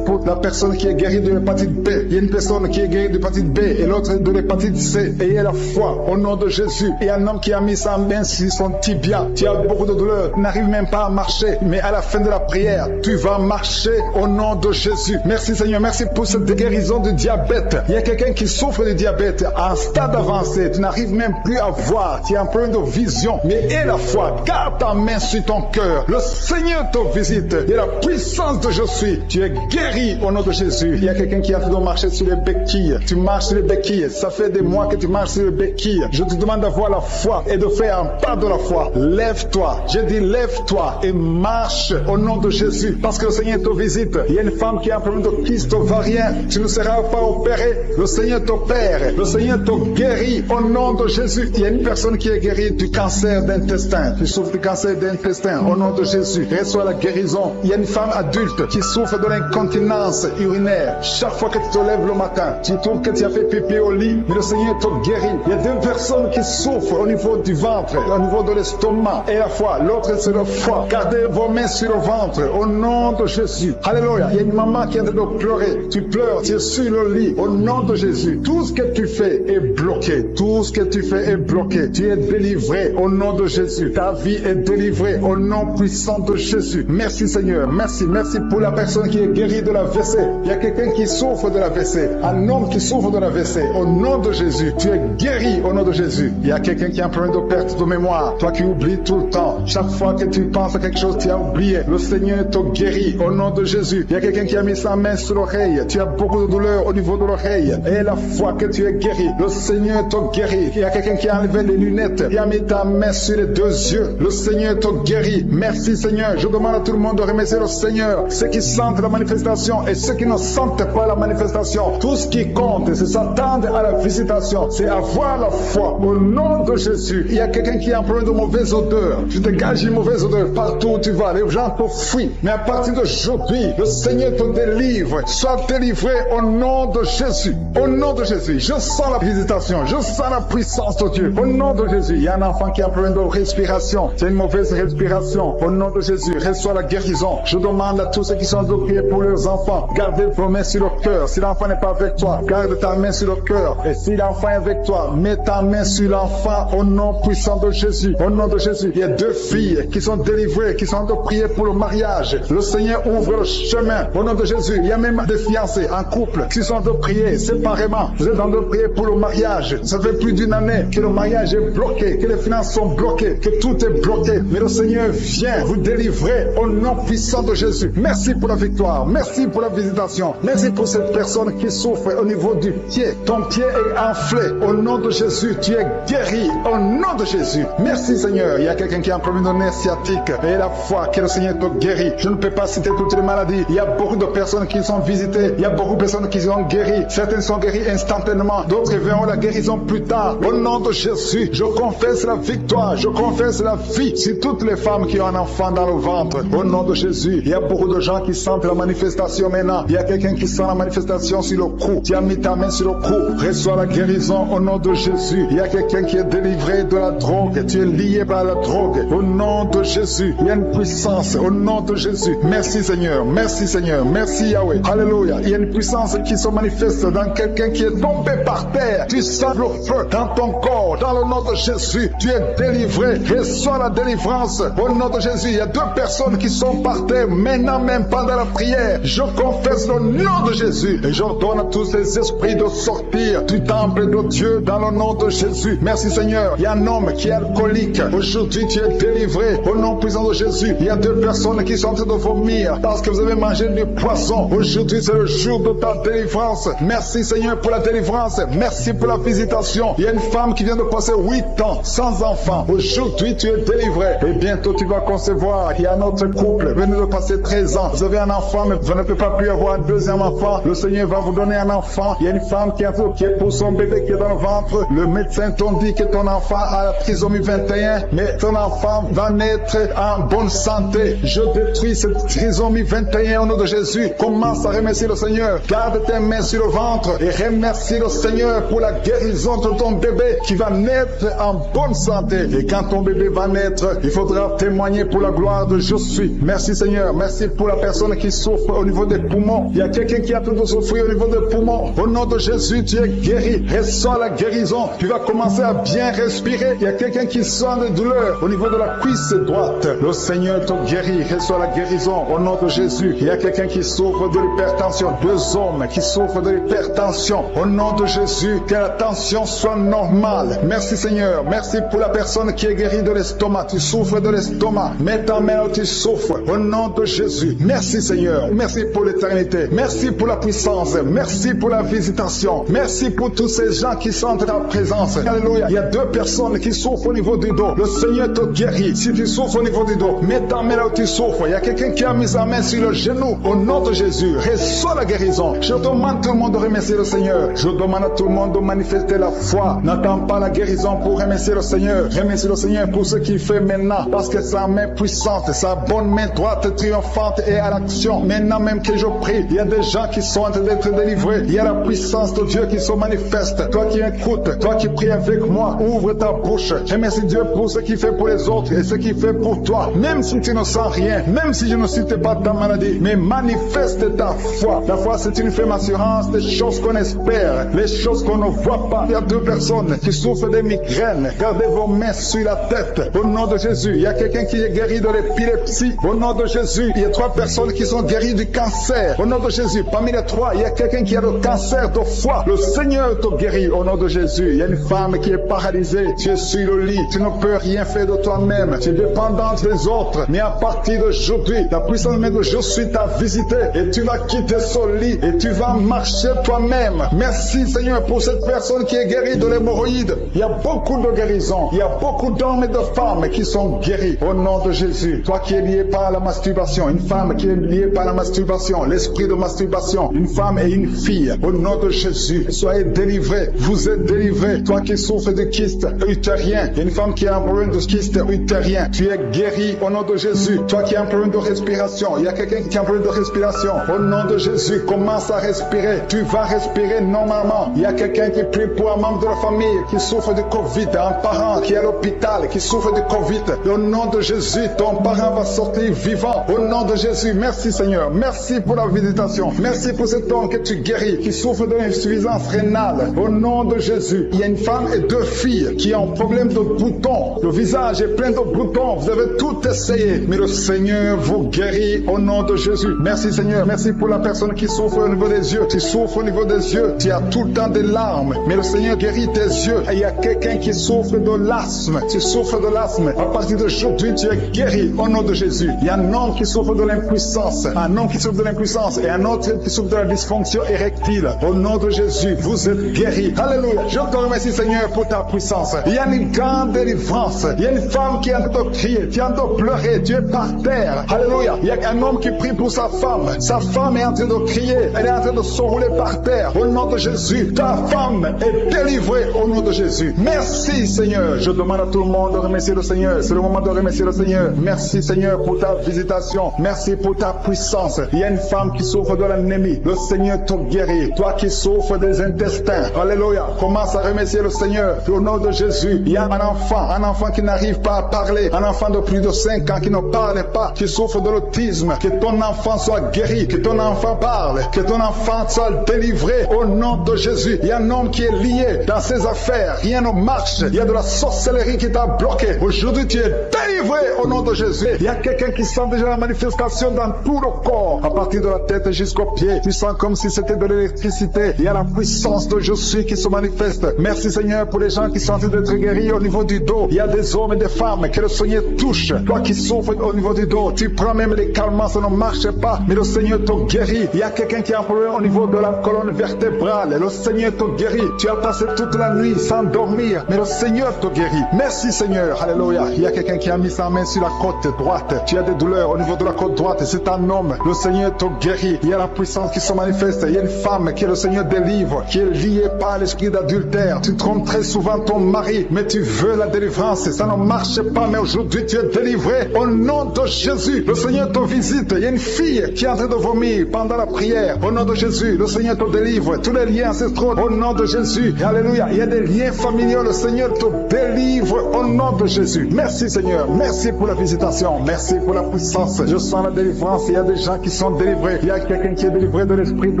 pour la personne qui est guérie de l'hépatite B. Il y a une personne qui est guérie de l'hépatite B et l'autre de l'hépatite C. Ayez la foi au nom de Jésus. Et un homme qui a mis sa main sur son tibia. Tu as beaucoup de douleur. Tu n'arrives même pas à marcher. Mais à la fin de la prière, tu vas marcher au nom de Jésus. Merci, Seigneur. Merci pour cette guérison du diabète. Il y a quelqu'un qui souffre du diabète à un stade avancé. Tu n'arrives même plus à voir. Tu as un problème de vision. Mais aie la foi. Garde ta main sur ton cœur. Le Seigneur te visite. Il y a la puissance de je suis. Tu es guéri au nom de Jésus. Il y a quelqu'un qui a fait de marcher sur les béquilles. Tu marches sur les béquilles. Ça fait des mois que tu marches sur les béquilles. Je te demande d'avoir la foi et de faire un pas de la foi. Lève-toi. Je dis lève-toi et marche au nom de Jésus. Parce que le Seigneur te visite. Il y a une femme qui a un problème de kyste ovarien. Tu ne seras pas opéré. Le Seigneur t'opère. Le Seigneur te guérit au nom de Jésus. Il y a une personne qui est guérie du cancer d'intestin. Tu souffres du cancer d'intestin au nom de Jésus. Reçois la guérison. Il y a une femme adulte qui souffre de l'incontinence urinaire. Chaque fois que tu te lèves le matin, tu trouves que tu as fait pipi au lit, mais le Seigneur te guérit. Il y a deux personnes qui souffrent au niveau du ventre, au niveau de l'estomac et la foi. L'autre c'est le foie. Gardez vos mains main sur le ventre, au nom de Jésus. Alléluia. Il y a une maman qui est en train de pleurer. Tu pleures, tu es sur le lit. Au nom de Jésus, tout ce que tu fais est bloqué. Tout ce que tu fais est bloqué. Tu es délivré au nom de Jésus. Ta vie est délivrée au nom puissant de Jésus. Merci Seigneur. Merci. Merci pour la personne qui est guérie de l'AVC. Il y a quelqu'un qui souffre de l'AVC. Un homme qui souffre de l'AVC. Au nom de Jésus, tu es guéri au nom de Jésus. Il y a quelqu'un qui a un problème de perte de mémoire. Toi qui oublies tout le temps. Chaque fois que tu penses à quelque chose, tu as oublié. Le Seigneur te guérit au nom de Jésus. Il y a quelqu'un qui a mis sa main sur l'oreille. Tu as beaucoup de douleur au niveau de l'oreille. Et la fois que tu es guéri, le Seigneur te guérit. Il y a quelqu'un qui a enlevé les lunettes. Il a mis ta main sur les deux yeux. Le Seigneur te guérit. Merci Seigneur. Je demande à tout le monde de remercier le Seigneur. Ceux qui sentent la manifestation et ceux qui ne sentent pas la manifestation. Tout ce qui compte, c'est s'attendre à la visitation. C'est avoir la foi au nom de Jésus. Il y a quelqu'un qui a un problème de mauvaise odeur. Tu dégages une mauvaise odeur partout où tu vas. Les gens te fuient. Mais à partir d'aujourd'hui, le Seigneur te délivre. Sois délivré au nom de Jésus. Au nom de Jésus. Je sens la visitation. Je sens la puissance de Dieu. Au nom de Jésus. Il y a un enfant qui a un problème de respiration. C'est une mauvaise respiration. Au nom de Jésus. Reçois la guérison. Je demande à tous ceux qui sont de prier pour leurs enfants. Gardez vos mains sur le cœur. Si l'enfant n'est pas avec toi, garde ta main sur le cœur. Et si l'enfant est avec toi, mets ta main sur l'enfant au nom puissant de Jésus. Au nom de Jésus. Il y a deux filles qui sont délivrées, qui sont de prier pour le mariage. Le Seigneur ouvre le chemin. Au nom de Jésus. Il y a même des fiancés en couple qui sont de prier séparément. Vous êtes en train de prier pour le mariage. Ça fait plus d'une année que le mariage est bloqué, que les finances sont bloquées, que tout est bloqué. Mais le Seigneur vient vous délivrer au nom puissant de Jésus. Merci pour la victoire. Merci pour la visitation. Merci pour cette personne qui souffre au niveau du pied. Ton pied est enflé. Au nom de Jésus, tu es guéri. Au nom de Jésus. Merci Seigneur. Il y a quelqu'un qui a un problème de nerf sciatique. Et la foi que le Seigneur te guérit. Je ne peux pas citer toutes les maladies. Il y a beaucoup de personnes qui sont visitées. Il y a beaucoup de personnes qui sont guéries. Certaines sont guéries instantanément. D'autres verront la guérison plus tard. Au nom de Jésus, je confesse la victoire. Je confesse la vie. Si toutes les femmes qui ont un enfant dans le ventre, au nom de Jésus, il y a beaucoup de gens qui sentent la manifestation maintenant. Il y a quelqu'un qui sent la manifestation sur le cou. Tu as mis ta main sur le cou. Reçois la guérison au nom de Jésus. Il y a quelqu'un qui est délivré de la drogue. Tu es lié par la drogue. Au nom de Jésus, il y a une puissance. Au nom de Jésus. Merci Seigneur. Merci Seigneur. Merci Yahweh. Alléluia. Il y a une puissance qui se manifeste dans quelqu'un qui est tombé par terre. Tu sens le feu dans ton corps. Dans le nom de Jésus, tu es délivré. Reçois la délivrance. Au nom de Jésus, il y a deux personnes qui sont par terre maintenant même pendant la prière. Je confesse le nom de Jésus et j'ordonne à tous ces esprits de sortir du temple de Dieu dans le nom de Jésus. Merci Seigneur. Il y a un homme qui est alcoolique. Aujourd'hui, tu es délivré au nom puissant de Jésus. Il y a deux personnes qui sont en train de vomir parce que vous avez mangé du poisson. Aujourd'hui, c'est le jour de ta délivrance. Merci Seigneur pour la délivrance. Merci pour la visitation. Il y a une femme qui vient de passer 8 ans sans enfant. Aujourd'hui, tu es délivré et bientôt tu vas concevoir. Il y a un autre couple, venez de passer 13 ans. Vous avez un enfant, mais vous ne pouvez pas plus avoir un deuxième enfant. Le Seigneur va vous donner un enfant. Il y a une femme qui est pour son bébé qui est dans le ventre. Le médecin t'a dit que ton enfant a la trisomie 21, mais ton enfant va naître en bonne santé. Je détruis cette trisomie 21 au nom de Jésus. Commence à remercier le Seigneur. Garde tes mains sur le ventre et remercie le Seigneur pour la guérison de ton bébé qui va naître en bonne santé. Et quand ton bébé va naître, il faudra témoigner pour la gloire de je suis. Merci Seigneur. Merci pour la personne qui souffre au niveau des poumons. Il y a quelqu'un qui a tout de souffrir au niveau des poumons. Au nom de Jésus, tu es guéri. Reçois la guérison. Tu vas commencer à bien respirer. Il y a quelqu'un qui sent des douleurs au niveau de la cuisse droite. Le Seigneur te guérit. Reçois la guérison au nom de Jésus. Il y a quelqu'un qui souffre de l'hypertension. 2 hommes qui souffrent de l'hypertension. Au nom de Jésus, que la tension soit normale. Merci Seigneur. Merci pour la personne qui est guérie de l'estomac. Tu souffres de l'estomac. Mets ta main où tu souffres. Au nom de Jésus. Merci Seigneur. Merci pour l'éternité. Merci pour la puissance. Merci pour la visitation. Merci pour tous ces gens qui sentent ta présence. Alléluia. Il y a 2 personnes qui souffrent au niveau du dos. Le Seigneur te guérit. Si tu souffres au niveau du dos, mets ta main là où tu souffres. Il y a quelqu'un qui a mis sa main sur le genou. Au nom de Jésus, reçois la guérison. Je demande à tout le monde de remercier le Seigneur. Je demande à tout le monde de manifester la foi. N'attends pas la guérison pour remercier le Seigneur. Remercie le Seigneur pour ce qu'il fait maintenant. Parce que sa main puissante, sa bonne main droite triomphante est à l'action. Maintenant même que je prie, il y a des gens qui sont en train d'être délivrés. Il y a la puissance de Dieu qui se manifeste. Toi qui écoutes, toi qui pries avec moi, ouvre ta bouche. Remercie Dieu pour ce qu'il fait pour les autres et ce qu'il fait pour toi. Même si tu ne sens rien, même si je ne cite pas ta maladie, mais manifeste ta foi. La foi, c'est une ferme assurance des choses qu'on espère, les choses qu'on ne voit pas. Il y a 2 personnes qui souffrent de migraines. Gardez vos mains sur la tête. Au nom de Jésus, il y a quelqu'un qui est guéri de l'épilepsie. Au nom de Jésus, il y a 3 personnes qui sont guéries du cancer. Au nom de Jésus, parmi les 3, il y a quelqu'un qui a le cancer de foie. Le Seigneur te guérit au nom de Jésus. Il y a une femme qui est paralysée. Tu es sur le lit. Tu ne peux rien faire de toi-même. Tu es dépendante des autres. Mais à partir d'aujourd'hui, la puissance même de je suis t'a visité et tu vas quitter ce lit et tu vas marcher toi-même. Merci Seigneur pour cette personne qui est guérie de l'hémorroïde. Il y a beaucoup de guérisons. Il y a beaucoup d'hommes et de femmes qui sont guéris au nom de Jésus. Toi qui es lié par la masturbation, une femme qui est liée par la masturbation, l'esprit de masturbation, une femme et une fille, au nom de Jésus, soyez délivrés. Vous êtes délivrés. Toi qui souffres de kyste utérien, une femme qui a un problème de kyste utérien, tu es guéri au nom de Jésus. Toi qui as un problème de respiration, il y a quelqu'un qui a un problème de respiration, au nom de Jésus, commence à respirer. Tu vas respirer normalement. Il y a quelqu'un qui prie pour un membre de la famille qui souffre de Covid, un parent qui est à l'hôpital, qui souffre de Covid. Au nom de Jésus, ton parent va sortir vivant. Au nom de Jésus, merci Seigneur. Merci pour la visitation. Merci pour cet homme que tu guéris, qui souffre de l'insuffisance rénale. Au nom de Jésus, il y a une femme et 2 filles qui ont un problème de boutons. Le visage est plein de boutons. Vous avez tout essayé, mais le Seigneur vous guérit au nom de Jésus. Merci Seigneur. Merci pour la personne qui souffre au niveau des yeux. Tu souffres au niveau des yeux. Tu as tout le temps des larmes, mais le Seigneur guérit tes yeux. Et il y a quelqu'un qui souffre de l'asthme. Tu souffres de l'asthme. À partir d'aujourd'hui, tu es guéri au nom de Jésus. Il y a un homme qui souffre de l'impuissance. Un homme qui souffre de l'impuissance et un autre qui souffre de la dysfonction érectile. Au nom de Jésus, vous êtes guéris. Alléluia. Je te remercie Seigneur pour ta puissance. Il y a une grande délivrance. Il y a une femme qui est en train de crier. Tu es en train de pleurer. Tu es par terre. Alléluia. Il y a un homme qui prie pour sa femme. Sa femme est en train de crier. Elle est en train de se rouler par terre. Au nom de Jésus, ta femme est délivrée au nom de Jésus. Merci Seigneur. Je demande à tout le monde de remercier le Seigneur. C'est le moment de remercier le Seigneur. Merci Seigneur pour ta visitation. Merci pour ta puissance. Il y a une femme qui souffre de l'anémie. Le Seigneur te guérit. Toi qui souffres des intestins. Alléluia. Commence à remercier le Seigneur. Au nom de Jésus, il y a un enfant qui n'arrive pas à parler. Un enfant de plus de 5 ans qui ne parle pas, qui souffre de l'autisme. Que ton enfant soit guéri. Que ton enfant parle. Que ton enfant soit délivré. Au nom de Jésus. Il y a un homme qui est lié dans ses affaires. Rien ne marche. Il y a de la sorcellerie qui t'a bloqué. Aujourd'hui, tu es délivré au nom de Jésus. Il y a quelqu'un qui sent déjà la manifestation dans tout le corps. À partir de la tête jusqu'aux pieds. Tu sens comme si c'était de l'électricité. Il y a la puissance de je suis qui se manifeste. Merci Seigneur pour les gens qui sont en train d'être guéris au niveau du dos. Il y a des hommes et des femmes que le Seigneur touche. Toi qui souffres au niveau du dos. Tu prends même les calmants, ça ne marche pas. Mais le Seigneur te guérit. Il y a quelqu'un qui a un problème au niveau de la colonne vertébrale. Le Seigneur te guérit. Tu as passé toute la nuit sans dormir. Mais le Seigneur te guérit. Merci Seigneur. Alléluia. Il y a quelqu'un qui a mis sa main sur la côte droite. Tu as des douleurs au niveau de la côte droite. C'est un homme. Le Seigneur te guérit. Il y a la puissance qui se manifeste. Il y a une femme que le Seigneur délivre, qui est liée par l'esprit d'adultère. Tu trompes très souvent ton mari, mais tu veux la délivrance. Ça ne marche pas, mais aujourd'hui tu es délivré. Au nom de Jésus, le Seigneur te visite. Il y a une fille qui est en train de vomir pendant la prière. Au nom de Jésus, le Seigneur te délivre. Tous les liens ancestraux, au nom de Jésus. Alléluia. Il y a des liens familiaux. Le Seigneur te délivre au nom de Jésus. Merci Seigneur. Merci pour la visitation. Merci pour la puissance. Je sens la délivrance. Il y a des gens qui sont délivrés. Il y a quelqu'un qui est délivré de l'esprit de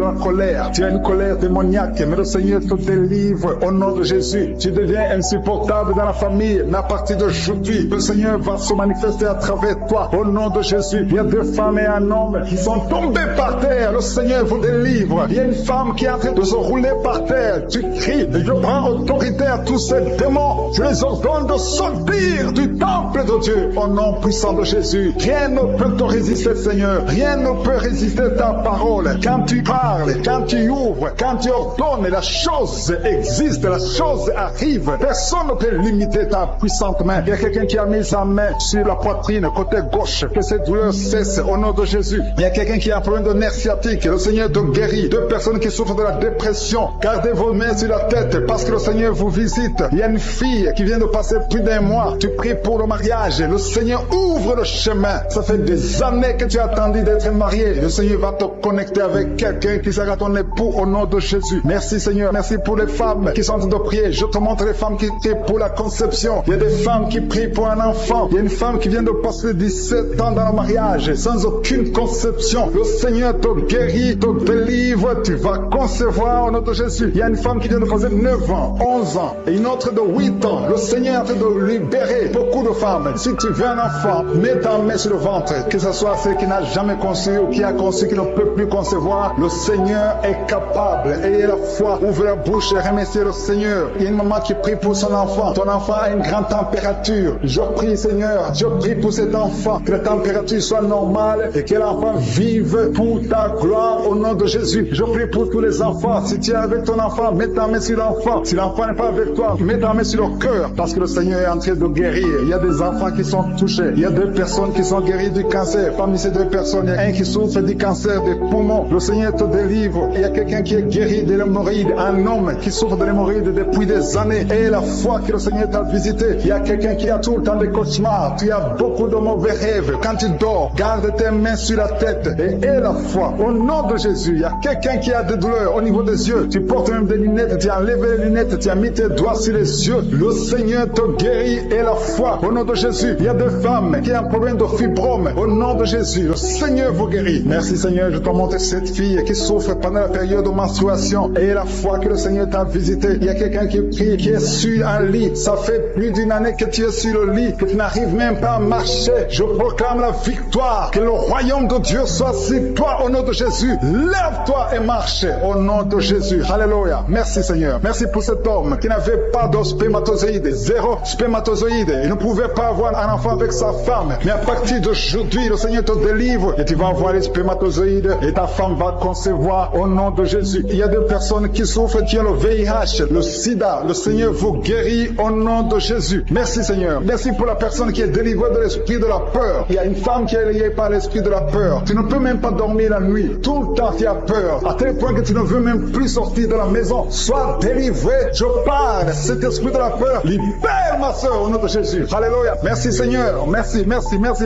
la colère. Tu as une colère démoniaque, mais le Seigneur te délivre au nom de Jésus. Tu deviens insupportable dans la famille, mais à partir d'aujourd'hui, le Seigneur va se manifester à travers toi au nom de Jésus. Il y a 2 femmes et un homme qui sont tombés par terre. Le Seigneur vous délivre. Il y a une femme qui est en train de se rouler par terre. Tu cries, je prends autorité à tous ces démons. Je les ordonne de sortir du temple de Dieu au nom puissant de Jésus. Rien ne peut te résister, Seigneur. Rien ne peut résister à ta parole. Quand tu parles, quand tu ouvres, quand tu ordonnes, la chose existe, la chose arrive. Personne ne peut limiter ta puissante main. Il y a quelqu'un qui a mis sa main sur la poitrine, côté gauche, que cette douleur cesse au nom de Jésus. Il y a quelqu'un qui a un problème de nerf sciatique. Le Seigneur te guérit. 2 personnes qui souffrent de la dépression. Gardez vos mains sur la tête parce que le Seigneur vous visite. Il y a une fille qui vient de passer plus d'1 mois. Tu pries pour le mariage. Le Seigneur ouvre le chemin. Ça fait des années que tu as attendu d'être marié. Le Seigneur va te connecter avec quelqu'un qui sera ton époux au nom de Jésus. Merci Seigneur. Merci pour les femmes qui sont en train de prier. Je te montre les femmes qui prient pour la conception. Il y a des femmes qui prient pour un enfant. Il y a une femme qui vient de passer de 17 ans dans le mariage, sans aucune conception. Le Seigneur te guérit, te délivre, tu vas concevoir au nom de Jésus. Il y a une femme qui vient de poser 9 ans, 11 ans, et une autre de 8 ans. Le Seigneur est en train de libérer beaucoup de femmes. Si tu veux un enfant, mets ta main sur le ventre, que ce soit celle qui n'a jamais conçu ou qui a conçu, qui ne peut plus concevoir. Le Seigneur est capable. Ayez la foi, ouvrez la bouche et remerciez le Seigneur. Il y a une maman qui prie pour son enfant. Ton enfant a une grande température. Je prie, Seigneur, je prie pour cet enfant, que la température soit normale et que l'enfant vive pour ta gloire au nom de Jésus. Je prie pour tous les enfants. Si tu es avec ton enfant, mets ta main sur l'enfant. Si l'enfant n'est pas avec toi, mets ta main sur le cœur, parce que le Seigneur est en train de guérir. Il y a des enfants qui sont touchés. Il y a 2 personnes qui sont guéries du cancer. Parmi ces 2 personnes, il y a un qui souffre du cancer des poumons. Le Seigneur te délivre. Il y a quelqu'un qui est guéri de l'hémorroïde, un homme qui souffre de l'hémorroïde depuis des années. Et la foi que le Seigneur t'a visité. Il y a quelqu'un qui a tout le temps des cauchemars. Tu as beaucoup de mauvais rêves. Quand tu dors, garde tes mains sur la tête et aie la foi. Au nom de Jésus, il y a quelqu'un qui a des douleurs au niveau des yeux. Tu portes même des lunettes, tu as enlevé les lunettes, tu as mis tes doigts sur les yeux. Le Seigneur te guérit et la foi. Au nom de Jésus, il y a des femmes qui ont un problème de fibrome. Au nom de Jésus, le Seigneur vous guérit. Merci Seigneur, je te montre cette fille qui souffre pendant la période de menstruation. Et la foi que le Seigneur t'a visité. Il y a quelqu'un qui prie, qui est sur un lit. Ça fait plus d'une année que tu es sur le lit, que tu n'arrives même pas à marcher. Je proclame la victoire. Que le royaume de Dieu soit sur toi au nom de Jésus. Lève-toi et marche au nom de Jésus. Alléluia. Merci Seigneur. Merci pour cet homme qui n'avait pas de spermatozoïdes, 0 spermatozoïdes. Il ne pouvait pas avoir un enfant avec sa femme. Mais à partir d'aujourd'hui, le Seigneur te délivre et tu vas avoir les spermatozoïdes et ta femme va concevoir au nom de Jésus. Il y a 2 personnes qui souffrent, qui ont le VIH, le sida. Le Seigneur vous guérit au nom de Jésus. Merci Seigneur. Merci pour la personne qui est délivrée de l'esprit de la peur. Il y a une femme qui est liée par l'esprit de la peur. Tu ne peux même pas dormir la nuit. Tout le temps tu as peur. À tel point que tu ne veux même plus sortir de la maison. Sois délivré. Je parle. Cet esprit de la peur, libère ma soeur au nom de Jésus. Alléluia. Merci Seigneur. Merci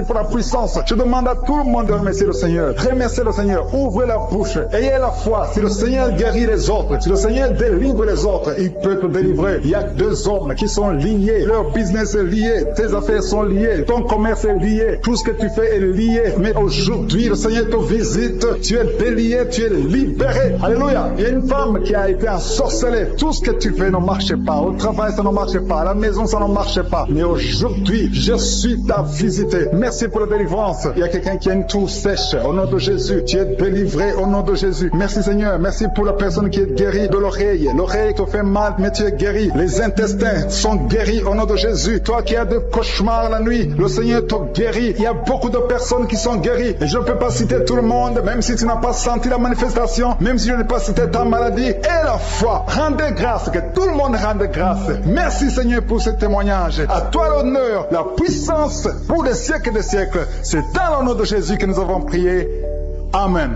pour la puissance. Je demande à tout le monde de remercier le Seigneur. Remerciez le Seigneur. Ouvrez la bouche. Ayez la foi. Si le Seigneur guérit les autres, si le Seigneur délivre les autres, il peut te délivrer. Il y a 2 hommes qui sont liés. Leur business est lié. Tes affaires sont liées. Ton commerce est lié. Tout ce que tu fais est lié. Mais aujourd'hui, le Seigneur te visite. Tu es délié. Tu es libéré. Alléluia. Il y a une femme qui a été ensorcelée. Tout ce que tu fais ne marche pas. Au travail, ça ne marche pas. À la maison, ça ne marche pas. Mais aujourd'hui, je suis ta visité. Merci pour la délivrance. Il y a quelqu'un qui a une toux sèche. Au nom de Jésus, tu es délivré au nom de Jésus. Merci Seigneur. Merci pour la personne qui est guérie de l'oreille. L'oreille te fait mal, mais tu es guéri. Les intestins sont guéris au nom de Jésus. Toi qui as des cauchemars la nuit, le Seigneur te guérit. Il y a beaucoup de personnes qui sont guéries. Et je ne peux pas citer tout le monde, même si tu n'as pas senti la manifestation, même si je n'ai pas cité ta maladie. Et la foi, rendez grâce, que tout le monde rende grâce. Merci Seigneur pour ce témoignage. À toi l'honneur, la puissance pour les siècles des siècles. C'est dans le nom de Jésus que nous avons prié. Amen.